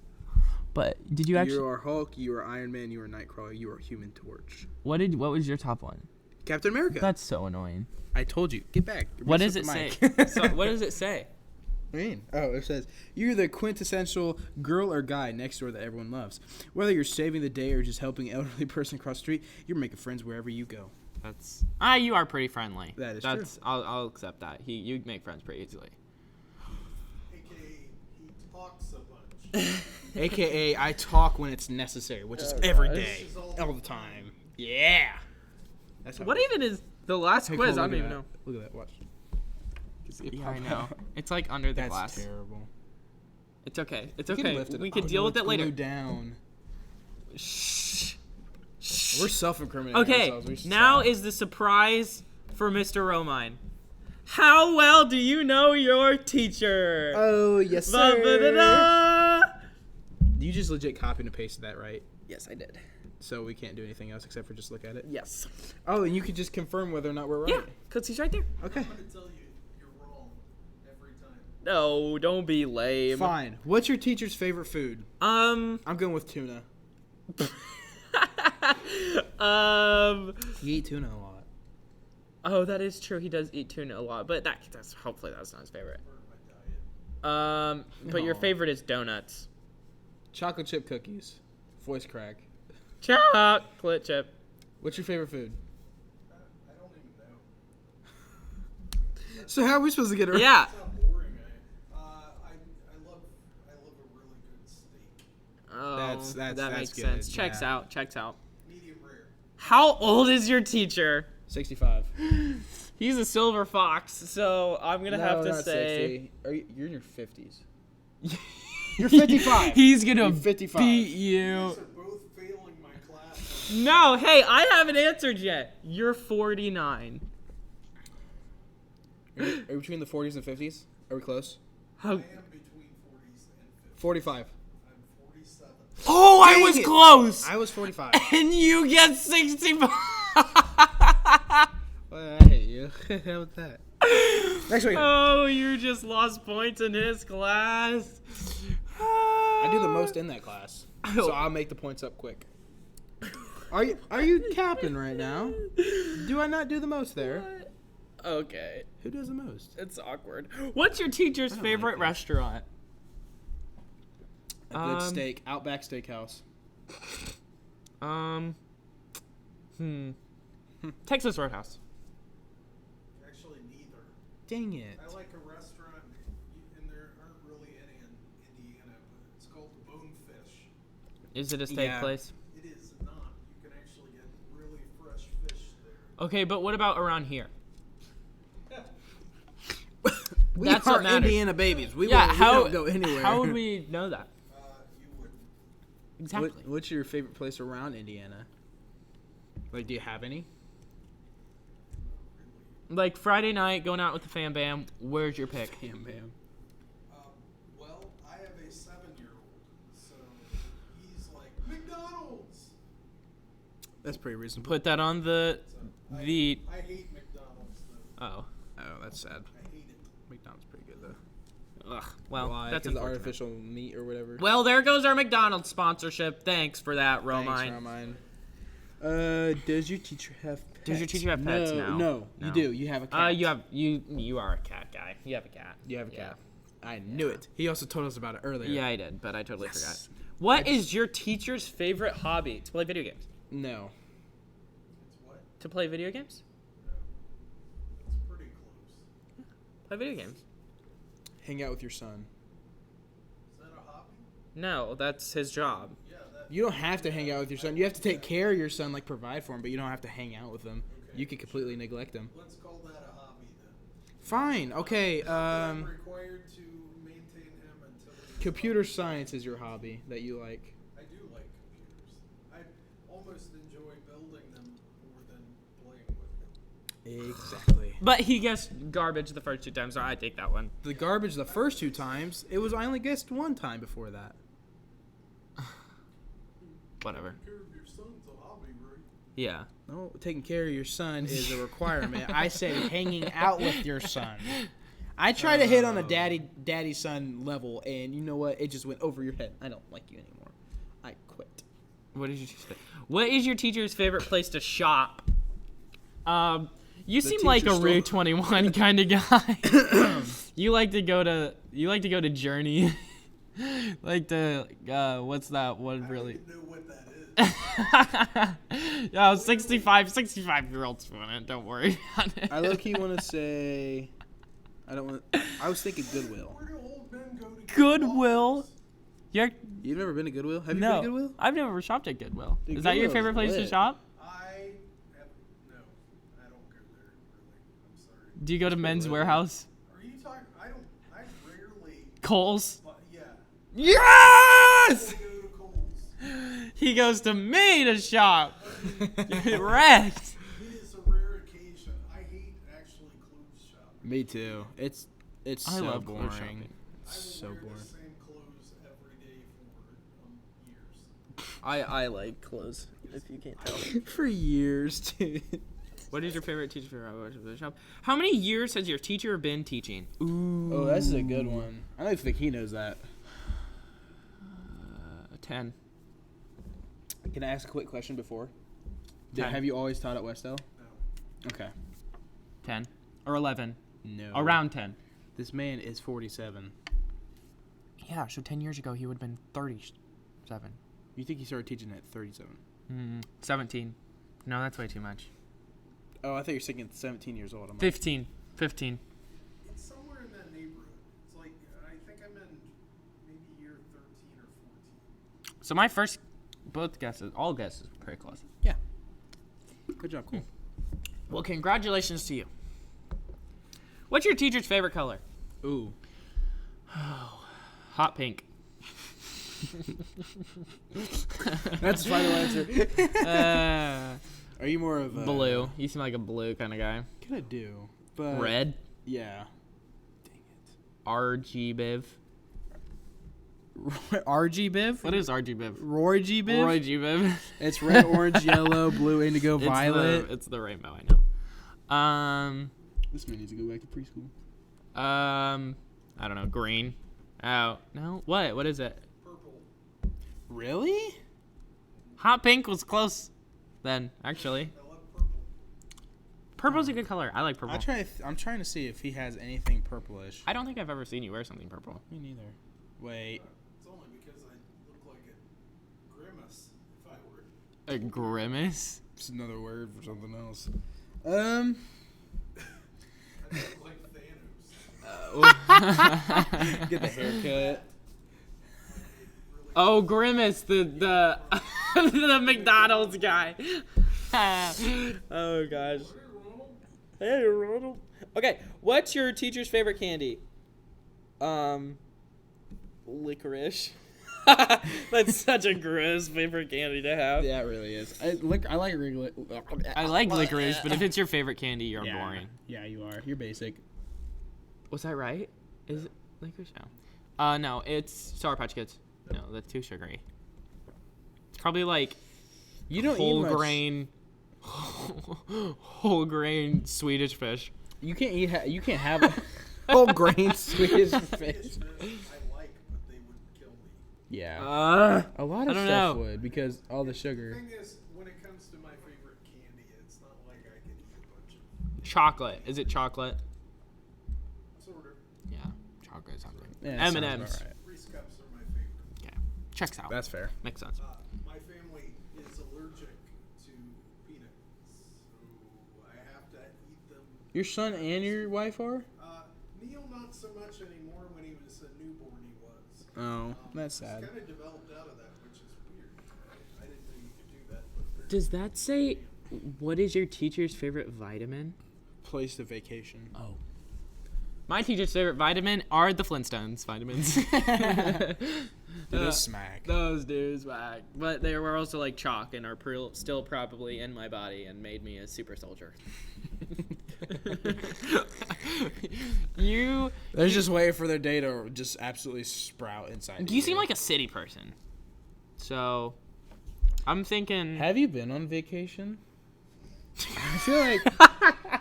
But did you You are Hulk, you are Iron Man, you are Nightcrawler, you are Human Torch. what was your top one? Captain America. That's so annoying. I told you. Get back. What Mess does up it the say? mic. So, what does it say? What do you mean? Oh, it says, you're the quintessential girl or guy next door that everyone loves. Whether you're saving the day or just helping an elderly person across the street, you're making friends wherever you go. That's you are pretty friendly. That is true. I'll accept that. You make friends pretty easily. AKA AKA I talk when it's necessary, which is every day, all the time. Yeah. That's how What even is the last Hey, quiz? Cole, I look don't at even that. know. Look at that. Watch. Yeah, I know. It's like under the That's glass. terrible. It's okay. It's You can okay. lift it We up. could Oh, deal no, with it it's later. glued down. Shh. We're self-incriminating Okay, ourselves. We now suck. is the surprise for Mr. Romine. How well do you know your teacher? Oh, yes, Ba, ba, da, da. You just legit copied and pasted that, right? Yes, I did. So we can't do anything else except for just look at it? Yes. Oh, and you could just confirm whether or not we're right. Yeah, because he's right there. Okay. I'm going to tell you, you're wrong every time. No, don't be lame. Fine. What's your teacher's favorite food? I'm going with tuna. You eat tuna a lot. Oh, that is true. He does eat tuna a lot, but that's hopefully that's not his favorite. But your No. favorite is donuts. Chocolate chip cookies. Voice crack. Chocolate chip. What's your favorite food? I don't even know. So how are we supposed to get it right? Yeah. It's not boring. I love a really good steak. Oh, That's that makes good, sense. Checks yeah. out. Checks out. Medium rare. How old is your teacher? 65. He's a silver fox, so I'm gonna have to not say 60. You're in your 50s. You're 55. he's gonna You're 55. beat You you. guys are both failing my class. No, hey, I haven't answered yet. You're 49. Are we between the 40s and 50s? Are we close? How? I am between 40s and 50s. 45. I'm 47. Oh, I Dang was it. close. I was 45. And you get 65. Well, I hate you. How about that? Next week. Oh, you just lost points in his class. I do the most in that class, so I'll make the points up quick. Are you capping right now? Do I not do the most there? Okay, Who does the most? it's awkward. What's your teacher's I don't favorite like it. restaurant? A good steak, Outback Steakhouse. Texas Roadhouse. Actually, neither. Dang it. I like a restaurant, and there aren't really any in Indiana, but it's called Bonefish. Is it a steak Yeah. place? It is not. You can actually get really fresh fish there. Okay, but what about around here? We That's are what matters. Indiana babies. We, Yeah, won't, how we don't go anywhere. How would we know that? You wouldn't. Exactly. What's your favorite place around Indiana? Like, do you have any? Like Friday night, going out with the fam bam. Where's your pick? Bam, bam. Well, I have a 7-year-old, so he's like, McDonald's! That's pretty reasonable. Put that on the. I hate McDonald's, though. Oh. Oh, that's sad. I hate it. McDonald's pretty good though. Ugh. Well, Why? that's 'Cause the unfortunate. artificial meat or whatever. Well, there goes our McDonald's sponsorship. Thanks for that, Thanks, Romine. Romine. Does your teacher have pets? Does your teacher have pets? No, No. you do. You have a cat. You are a cat guy. You have a cat. You have a Yeah. cat. I knew it. He also told us about it earlier. Yeah, I did, but I totally Yes. forgot. What is your teacher's favorite hobby? To play video games. No. It's what? To play video games? No. It's pretty close. Play video games. Hang out with your son. Is that a hobby? No, that's his job. Yeah, that. You don't have to hang out with your son. You have to take care of your son, like provide for him, but you don't have to hang out with him. Okay. You can completely neglect him. Let's call that a hobby then. Fine. Okay. I'm required to maintain him until he's Computer science is your hobby that you like. I do like computers. I almost enjoy building them more than playing with them. Exactly. But he guessed garbage the first 2 times, so I take that one. The garbage the first 2 times. It was I only guessed 1 time before that. Whatever. Taking care of your son's a hobby, right? Yeah. No, taking care of your son is a requirement. I said hanging out with your son. I tried to hit on a daddy son level, and you know what? It just went over your head. I don't like you anymore. I quit. What is your teacher's What is your teacher's favorite place to shop? You seem like a teacher store. Rue 21 kind of guy. You like to go to Journey. Like the what's that one really? I don't even know what that is. Yeah, 65-year-olds want it. Don't worry about it. I low-key want to say... I don't want... I was thinking Goodwill. Where do old men go to get Goodwill. clothes? You're You've never been to Goodwill? Have you no. been to Goodwill? I've never shopped at Goodwill. Dude, Is that your Goodwill's favorite place to lit. shop? No, I don't go there really. I'm sorry. Do you go to Men's Warehouse? Are you talking? I rarely. Kohl's? Yeah. Yes! I go to Kohl's. He goes to me to shop. Wrecked. It is a rare occasion. I hate actually clothes shopping. Me too. It's I so love clothes boring. shopping. I will So wear boring. the same clothes every day for years. I like clothes, if you can't tell. For years, dude. What is your favorite teacher for the shop? How many years has your teacher been teaching? Ooh. Oh, that's a good one. I don't think he knows that. 10. Can I ask a quick question before? 10. Have you always taught at Wes-Del? No. Okay. 10. Or 11. No. Around 10. This man is 47. Yeah, so 10 years ago he would have been 37. You think he started teaching at 37? 17. No, that's way too much. Oh, I thought you were thinking 17 years old. I'm like, 15. 15. It's somewhere in that neighborhood. It's like, I think I'm in maybe year 13 or 14. So my first, all guesses were pretty close. yeah. Good job, Cole. Well, congratulations to you. What's your teacher's favorite color? Ooh. Hot pink. That's the final answer. uh, Are you more of a... blue. You seem like a blue kind of guy. Kinda do. But... Red. Yeah. Dang it. RG Biv. RG Biv? What is RG Biv? Roy G Biv? Roy G Biv. It's red, orange, yellow, blue, indigo, violet. It's the rainbow, I know. This man needs to go back to preschool. I don't know. Green. Oh no. What is it? Purple. Really? Hot pink was close. Then actually, I love purple. purple's a good color. I like purple. I'm trying to see if he has anything purplish. I don't think I've ever seen you wear something purple. Me neither. Wait. It's only because I look like a grimace if I were. A grimace? It's another word for something else. I look like Thanos. Get the haircut. Oh, grimace, the the McDonald's guy. Oh gosh. Hey Ronald. Okay, what's your teacher's favorite candy? Licorice. That's such a gross favorite candy to have. Yeah, it really is. I like licorice. I like licorice, but if it's your favorite candy, you're yeah. boring. Yeah, you are. You're basic. Was that right? Is it licorice? No. No, it's Sour Patch Kids. No, that's too sugary. It's probably like You don't whole eat much. grain, whole grain Swedish fish. You can't eat. You can't have a whole grain Swedish fish. I like, but they would kill me. Yeah. A lot I of don't stuff know. would because all the The sugar. thing is, when it comes to my favorite candy, it's not like I can eat a bunch of Chocolate. Is it chocolate? sort of. Yeah, chocolate something. Yeah, that sounds M&Ms. about right. Reese cups are my favorite. Okay, checks out. That's fair. Makes sense. My family is allergic to peanuts, so I have to eat them. Your son and your wife are? Neil not so much anymore. When he was a newborn, he was. Oh, that's He's sad. kind of developed out of that, which is weird. I didn't know you could do that. But Does that say what is your teacher's favorite vitamin? Place to vacation. Oh. My teacher's favorite vitamin are the Flintstones vitamins. Those smack. Those dudes whack. But they were also like chalk and are still probably in my body and made me a super soldier. They're just waiting for their day to just absolutely sprout inside. You seem like a city person. So, I'm thinking... Have you been on vacation? I feel like...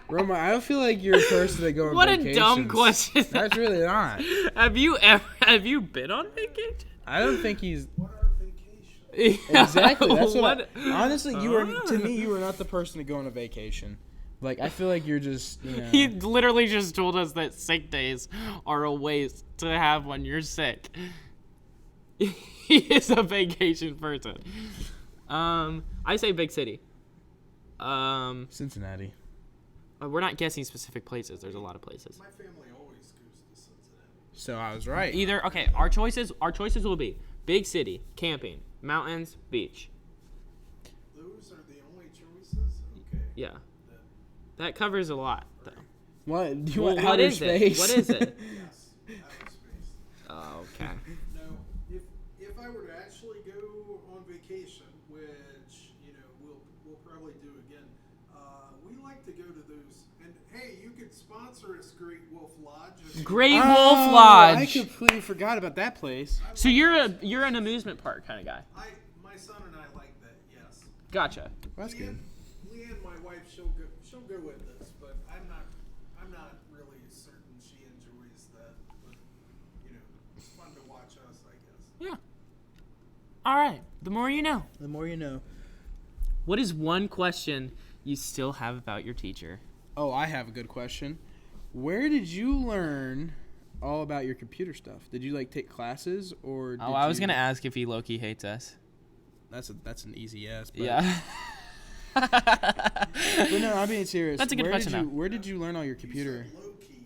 Roma, I feel like you're a person that go on What vacations. a dumb question. That's really not. Have you been on vacation? I don't think he's... what are vacations? Exactly. That's what. What? Honestly, you were to me. You were not the person to go on a vacation. Like I feel like you're just. You know, He literally just told us that sick days are a waste to have when you're sick. He is a vacation person. I say big city. Cincinnati. We're not guessing specific places. There's a lot of places. My family always goes to Cincinnati. So I was right. Either okay, our choices will be Big city, camping, mountains, beach. Those are the only choices? Okay. Yeah. That covers a lot, though. What? Do you Well, want what outer is space? it? What is it? Yes. Outer space. Oh, okay. No. If I were to actually go on vacation, which, we'll probably do again, we like to go to those. And, hey, you could sponsor us, Great Wolf Lodge. Great Wolf Lodge. I completely forgot about that place. So you're an amusement park kind of guy. My son and I like that, yes. Gotcha. That's good. Leanne, my wife, she'll go with this, but I'm not really certain she enjoys that. But it's fun to watch us, I guess. Yeah. All right. The more you know. The more you know. What is one question you still have about your teacher? Oh, I have a good question. Where did you learn all about your computer stuff? Did you take classes or? I was gonna ask if he low-key hates us. That's an easy yes. But Yeah. But no, I'm being serious. That's a good question, though. Where did you learn all your computer? Low key.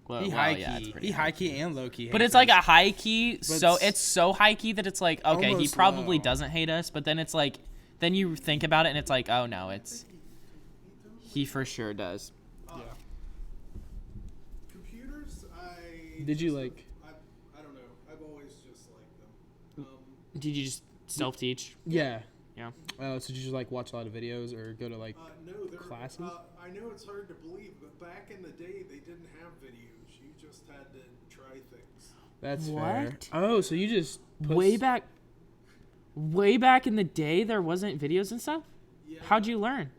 Well, He well, high yeah, it's key. pretty He high high key and low key. But it's like a high key, so it's it's so high key that it's like, okay, he almost probably low. doesn't hate us, but then it's like, then you think about it and it's like, oh no, he for sure does. Computers, Did you I don't know. I've always just liked them. Did you just self-teach? Yeah. Yeah. So did you just watch a lot of videos or go to No, classes? I know it's hard to believe, but back in the day, they didn't have videos. You just had to try things. That's What? fair. Oh, so you just Way back in the day, there wasn't videos and stuff? Yeah. How'd you learn?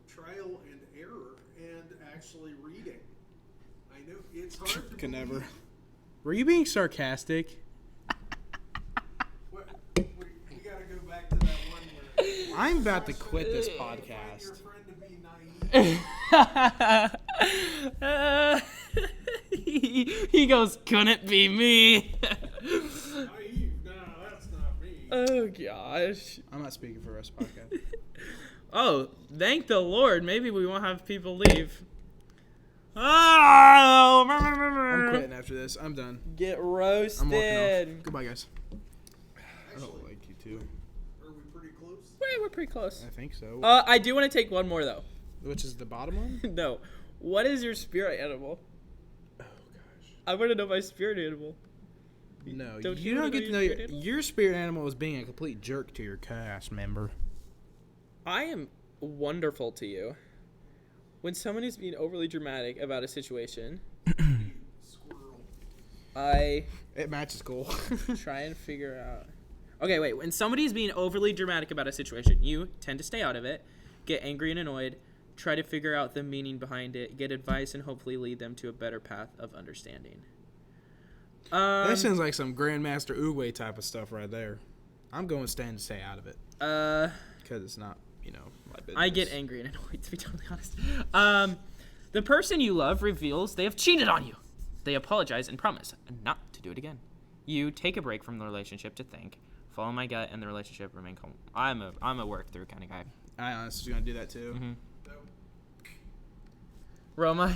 Trial and error and actually reading. I know it's hard to Could believe. never. Were you being sarcastic? We gotta go back to that one where I'm about to quit this find your podcast. friend to be naive. He goes, couldn't it be me? Naive? No, that's not me. Oh, gosh. I'm not speaking for the rest of the podcast. Oh, thank the Lord. Maybe we won't have people leave. Oh, I'm quitting after this. I'm done. Get I'm walking roasted. off. Goodbye, guys. I don't like you too. Are we pretty close? We're pretty close. I think so. I do want to take one more, though. Which is the bottom one? No. What is your spirit animal? Oh gosh. I want to know my spirit animal. No, Don't you you don't wanna get know to know your spirit animal? your spirit animal is being a complete jerk to your cast member. I am wonderful to you. When someone is being overly dramatic about a situation, Squirrel. I It matches goal. try and figure out. Okay, wait. When somebody is being overly dramatic about a situation, you tend to stay out of it, get angry and annoyed, try to figure out the meaning behind it, get advice, and hopefully lead them to a better path of understanding. That sounds like some Grandmaster Uwe type of stuff right there. I'm going to stay out of it because it's not, my business. I get angry and annoyed, to be totally honest. The person you love reveals they have cheated on you. They apologize and promise not to do it again. You take a break from the relationship to think, follow my gut, and the relationship remain calm. I'm a work through kind of guy. I honestly going to do that too. Mm-hmm. No.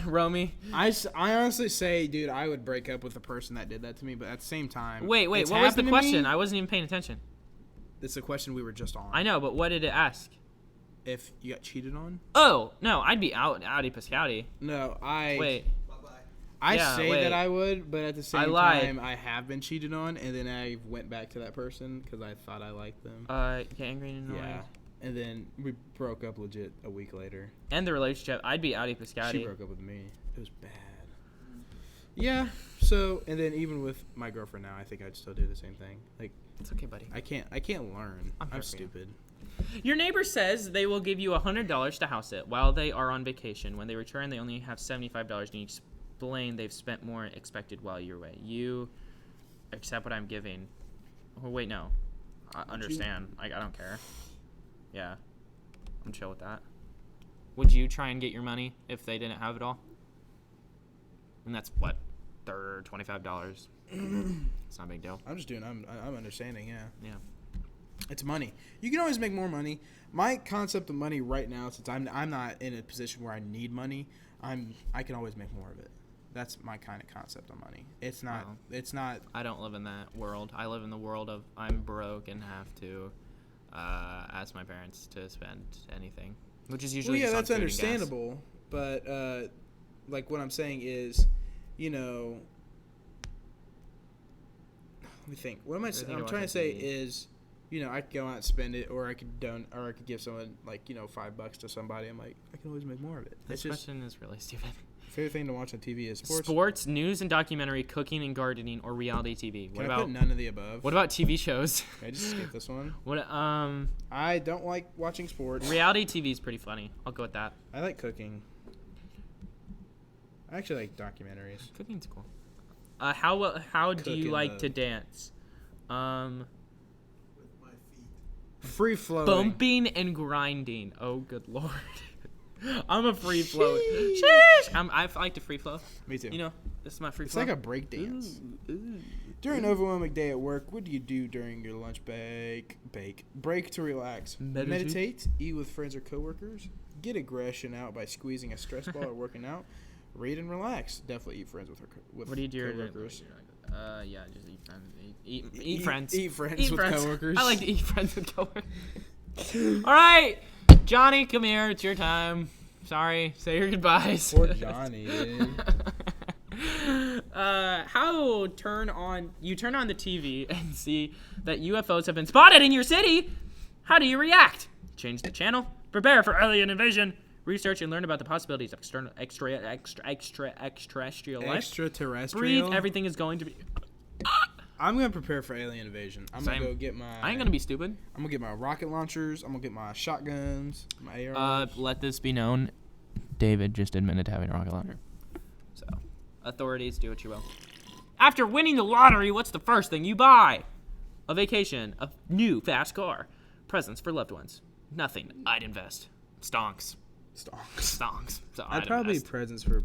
Romy. I honestly say, dude, I would break up with the person that did that to me, but at the same time, Wait, it's what was the happened to question? me. I wasn't even paying attention. It's the question we were just on. I know, but what did it ask? If you got cheated on? Oh, no, I'd be outy pascouty. No, Wait. Bye-bye. I Yeah, say wait. that I would, but at the same lied. time, I have been cheated on, and then I went back to that person because I thought I liked them. Get angry and annoyed. Yeah. And then we broke up legit a week later. And the relationship, I'd be outy pascouty. She broke up with me. It was bad. Yeah. So, and then even with my girlfriend now, I think I'd still do the same thing. Like, It's okay, buddy. I can't learn. I'm here I'm for you. stupid. Your neighbor says they will give you $100 to house it while they are on vacation. When they return, they only have $75 and you explain they've spent more expected while you're away. You accept what I'm giving. Oh, wait, no. I understand. I don't care. Yeah. I'm chill with that. Would you try and get your money if they didn't have it all? And that's what? $25. It's not a big deal. I'm just doing. I'm understanding. Yeah. Yeah. It's money. You can always make more money. My concept of money right now, since I'm not in a position where I need money, I can always make more of it. That's my kind of concept of money. It's not. Well, It's not. I don't live in that world. I live in the world of I'm broke and have to ask my parents to spend anything, which is usually Well, yeah, just on that's food and gas. understandable. But like what I'm saying is, you know, let me think. What am I? I'm trying to say is, you know, I could go out and spend it, or I could give someone like, you know, $5 to somebody. I'm like, I can always make more of it. This It's just question is really stupid. favorite thing to watch on TV is sports. Sports, news and documentary, cooking and gardening, or reality TV. Can I put none of the above? What about TV shows? Can I just skip this one? What I don't like watching sports. reality TV is pretty funny. I'll go with that. I like cooking. I actually like documentaries. Cooking's cool. How do you Cooking like love. to dance? With my feet. Free flowing. Bumping and grinding. Oh, good lord. I'm a free flow. Sheesh. Sheesh. I like to free flow. Me too. You know, this is my free It's flow. like a break dance. During an overwhelming day at work, what do you do during your lunch break to relax? Meditate. Eat with friends or coworkers, get aggression out by squeezing a stress ball or working out, read and relax. Definitely eat friends with What do you do? coworkers. Yeah, just eat friends. Eat friends. Eat friends Eat with friends. coworkers. I like to eat friends with coworkers. All right, Johnny, come here. It's your time. Sorry, say your goodbyes. Poor Johnny, dude. How turn on the TV and see that UFOs have been spotted in your city? How do you react? Change the channel. Prepare for alien invasion. Research and learn about the possibilities of extraterrestrial life. Extraterrestrial. Breathe. Everything is going to be. I'm gonna prepare for alien invasion. I'm Same. gonna go get my. I ain't gonna be stupid. I'm gonna get my rocket launchers. I'm gonna get my shotguns, my ARs. Let this be known. David just admitted to having a rocket launcher. So, authorities, do what you will. After winning the lottery, what's the first thing you buy? A vacation, a new fast car, presents for loved ones. Nothing. I'd invest. Stonks. Stonks. So I'd probably presents for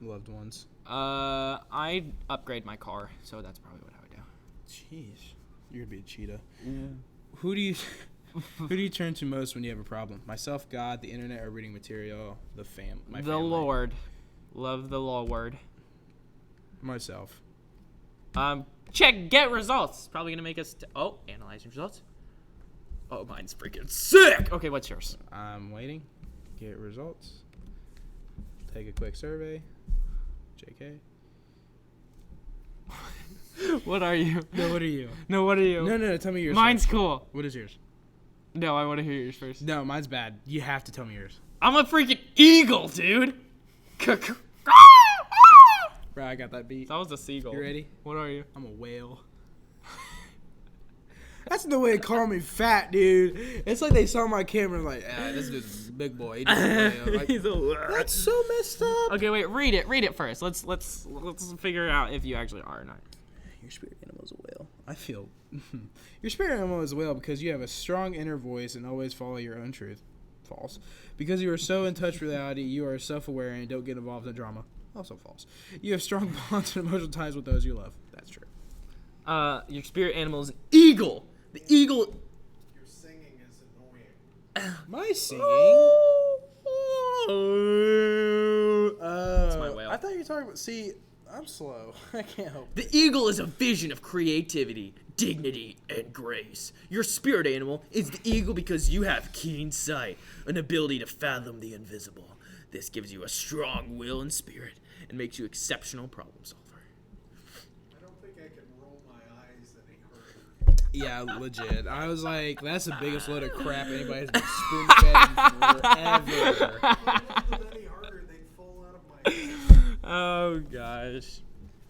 loved ones. I'd upgrade my car, so that's probably what I would do. Jeez, you're gonna be a cheetah. Yeah. Who do you turn to most when you have a problem? Myself, God, the internet, or reading material? My family. The Lord. Love the Lord. Myself. Get results. Probably gonna make us. Analyze your results. Oh, mine's freaking sick. Okay, what's yours? I'm waiting. Get results. Take a quick survey. JK. What are you? No, what are you? No, what are you? No, tell me yours. Mine's first. cool. What is yours? No, I want to hear yours first. No, mine's bad. You have to tell me yours. I'm a freaking eagle, dude. Bro, I got that beat. That was a seagull. You ready? What are you? I'm a whale. That's no way to call me fat, dude. It's like they saw my camera and like, this dude's a big boy. He just a whale. Like, He's a whale. that's so messed up. Okay, wait. Read it first. Let's figure out if you actually are or not. Your spirit animal is a whale. I feel your spirit animal is a whale because you have a strong inner voice and always follow your own truth. False. Because you are so in touch with reality, you are self-aware and don't get involved in drama. Also false. You have strong bonds and emotional ties with those you love. That's true. Your spirit animal is an eagle. The eagle. Your singing is annoying. My singing. That's my whale. I thought you were talking about. See, I'm slow. I can't help it. The eagle is a vision of creativity, dignity, and grace. Your spirit animal is the eagle because you have keen sight, an ability to fathom the invisible. This gives you a strong will and spirit and makes you exceptional problem solver. I don't think I can roll my eyes any harder. Yeah, legit. I was like, that's the biggest load of crap anybody's been spoon-fed forever. If I rolled it any harder, they'd fall out of my head. Oh, gosh.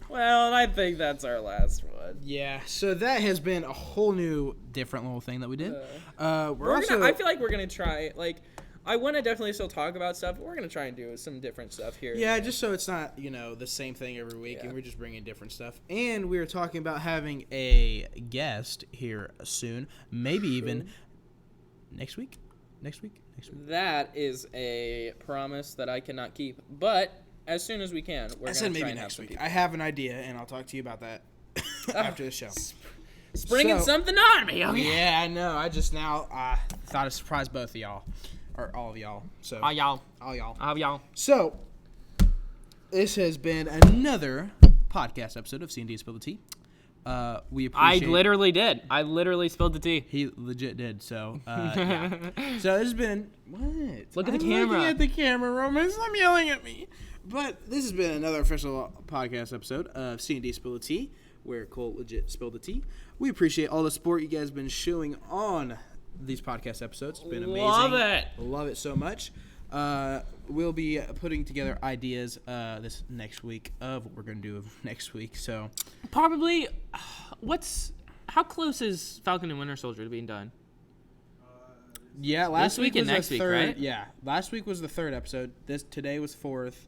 Well, I think that's our last one. Yeah, so that has been a whole new, different little thing that we did. We're also. I feel like we're going to try, I want to definitely still talk about stuff, but we're going to try and do some different stuff here. Yeah, just so it's not, the same thing every week, and we're just bringing different stuff. And we were talking about having a guest here soon, maybe even next week. That is a promise that I cannot keep, but as soon as we can, we're going to try maybe and next have week. some people. I have an idea, and I'll talk to you about that after the show. Springing So- something on me. Okay. Yeah, I know. I just now thought I'd surprise both of y'all. Or all of y'all. So Y'all. all y'all. Y'all. So this has been another podcast episode of C&D Spill the Tea. We appreciate. I literally did. I literally spilled the tea. He legit did. So, yeah. So this has been what? Look at the I'm camera. Looking at the camera, Roman. Stop yelling at me. But this has been another official podcast episode of C&D Spill the Tea, where Cole legit spilled the tea. We appreciate all the support you guys have been showing on these podcast episodes. It's been amazing. Love it. Love it so much. We'll be putting together ideas this next week of what we're going to do next week. So Probably, how close is Falcon and Winter Soldier to being done? yeah, last This week week and was next the week, third. right? Yeah, last week was the third episode. Today was fourth,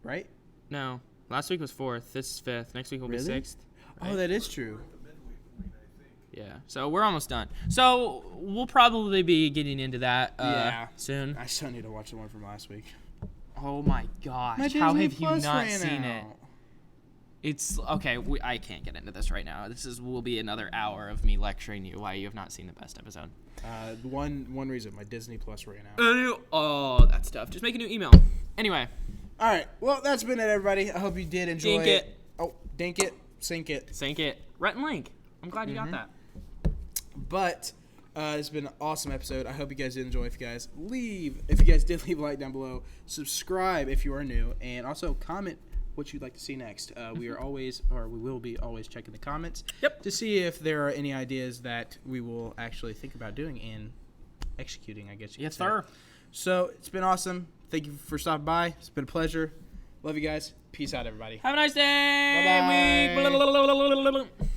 right? No. Last week was 4th. This is 5th. Next week will Really? be 6th. Oh, that is true. The midweek point, I think. Yeah. So we're almost done. So we'll probably be getting into that Yeah. soon. I still need to watch the one from last week. Oh my gosh. My How Disney have you Plus not ran seen it? out. It's okay. I can't get into this right now. Will be another hour of me lecturing you why you have not seen the best episode. One reason my Disney Plus ran out. Oh, that's tough. Just make a new email. Anyway, All right. Well, that's been it, everybody. I hope you did enjoy Dink it. Oh, dink it, sink it. sync it. Rhett and Link. I'm glad you got that. But it's been an awesome episode. I hope you guys did enjoy. If you guys did leave a like down below, subscribe if you are new, and also comment what you'd like to see next. We will be always checking the comments. Yep. To see if there are any ideas that we will actually think about doing and executing, I guess you could Yes, say. sir. So it's been awesome. Thank you for stopping by. It's been a pleasure. Love you guys. Peace out, everybody. Have a nice day. Bye-bye. Week.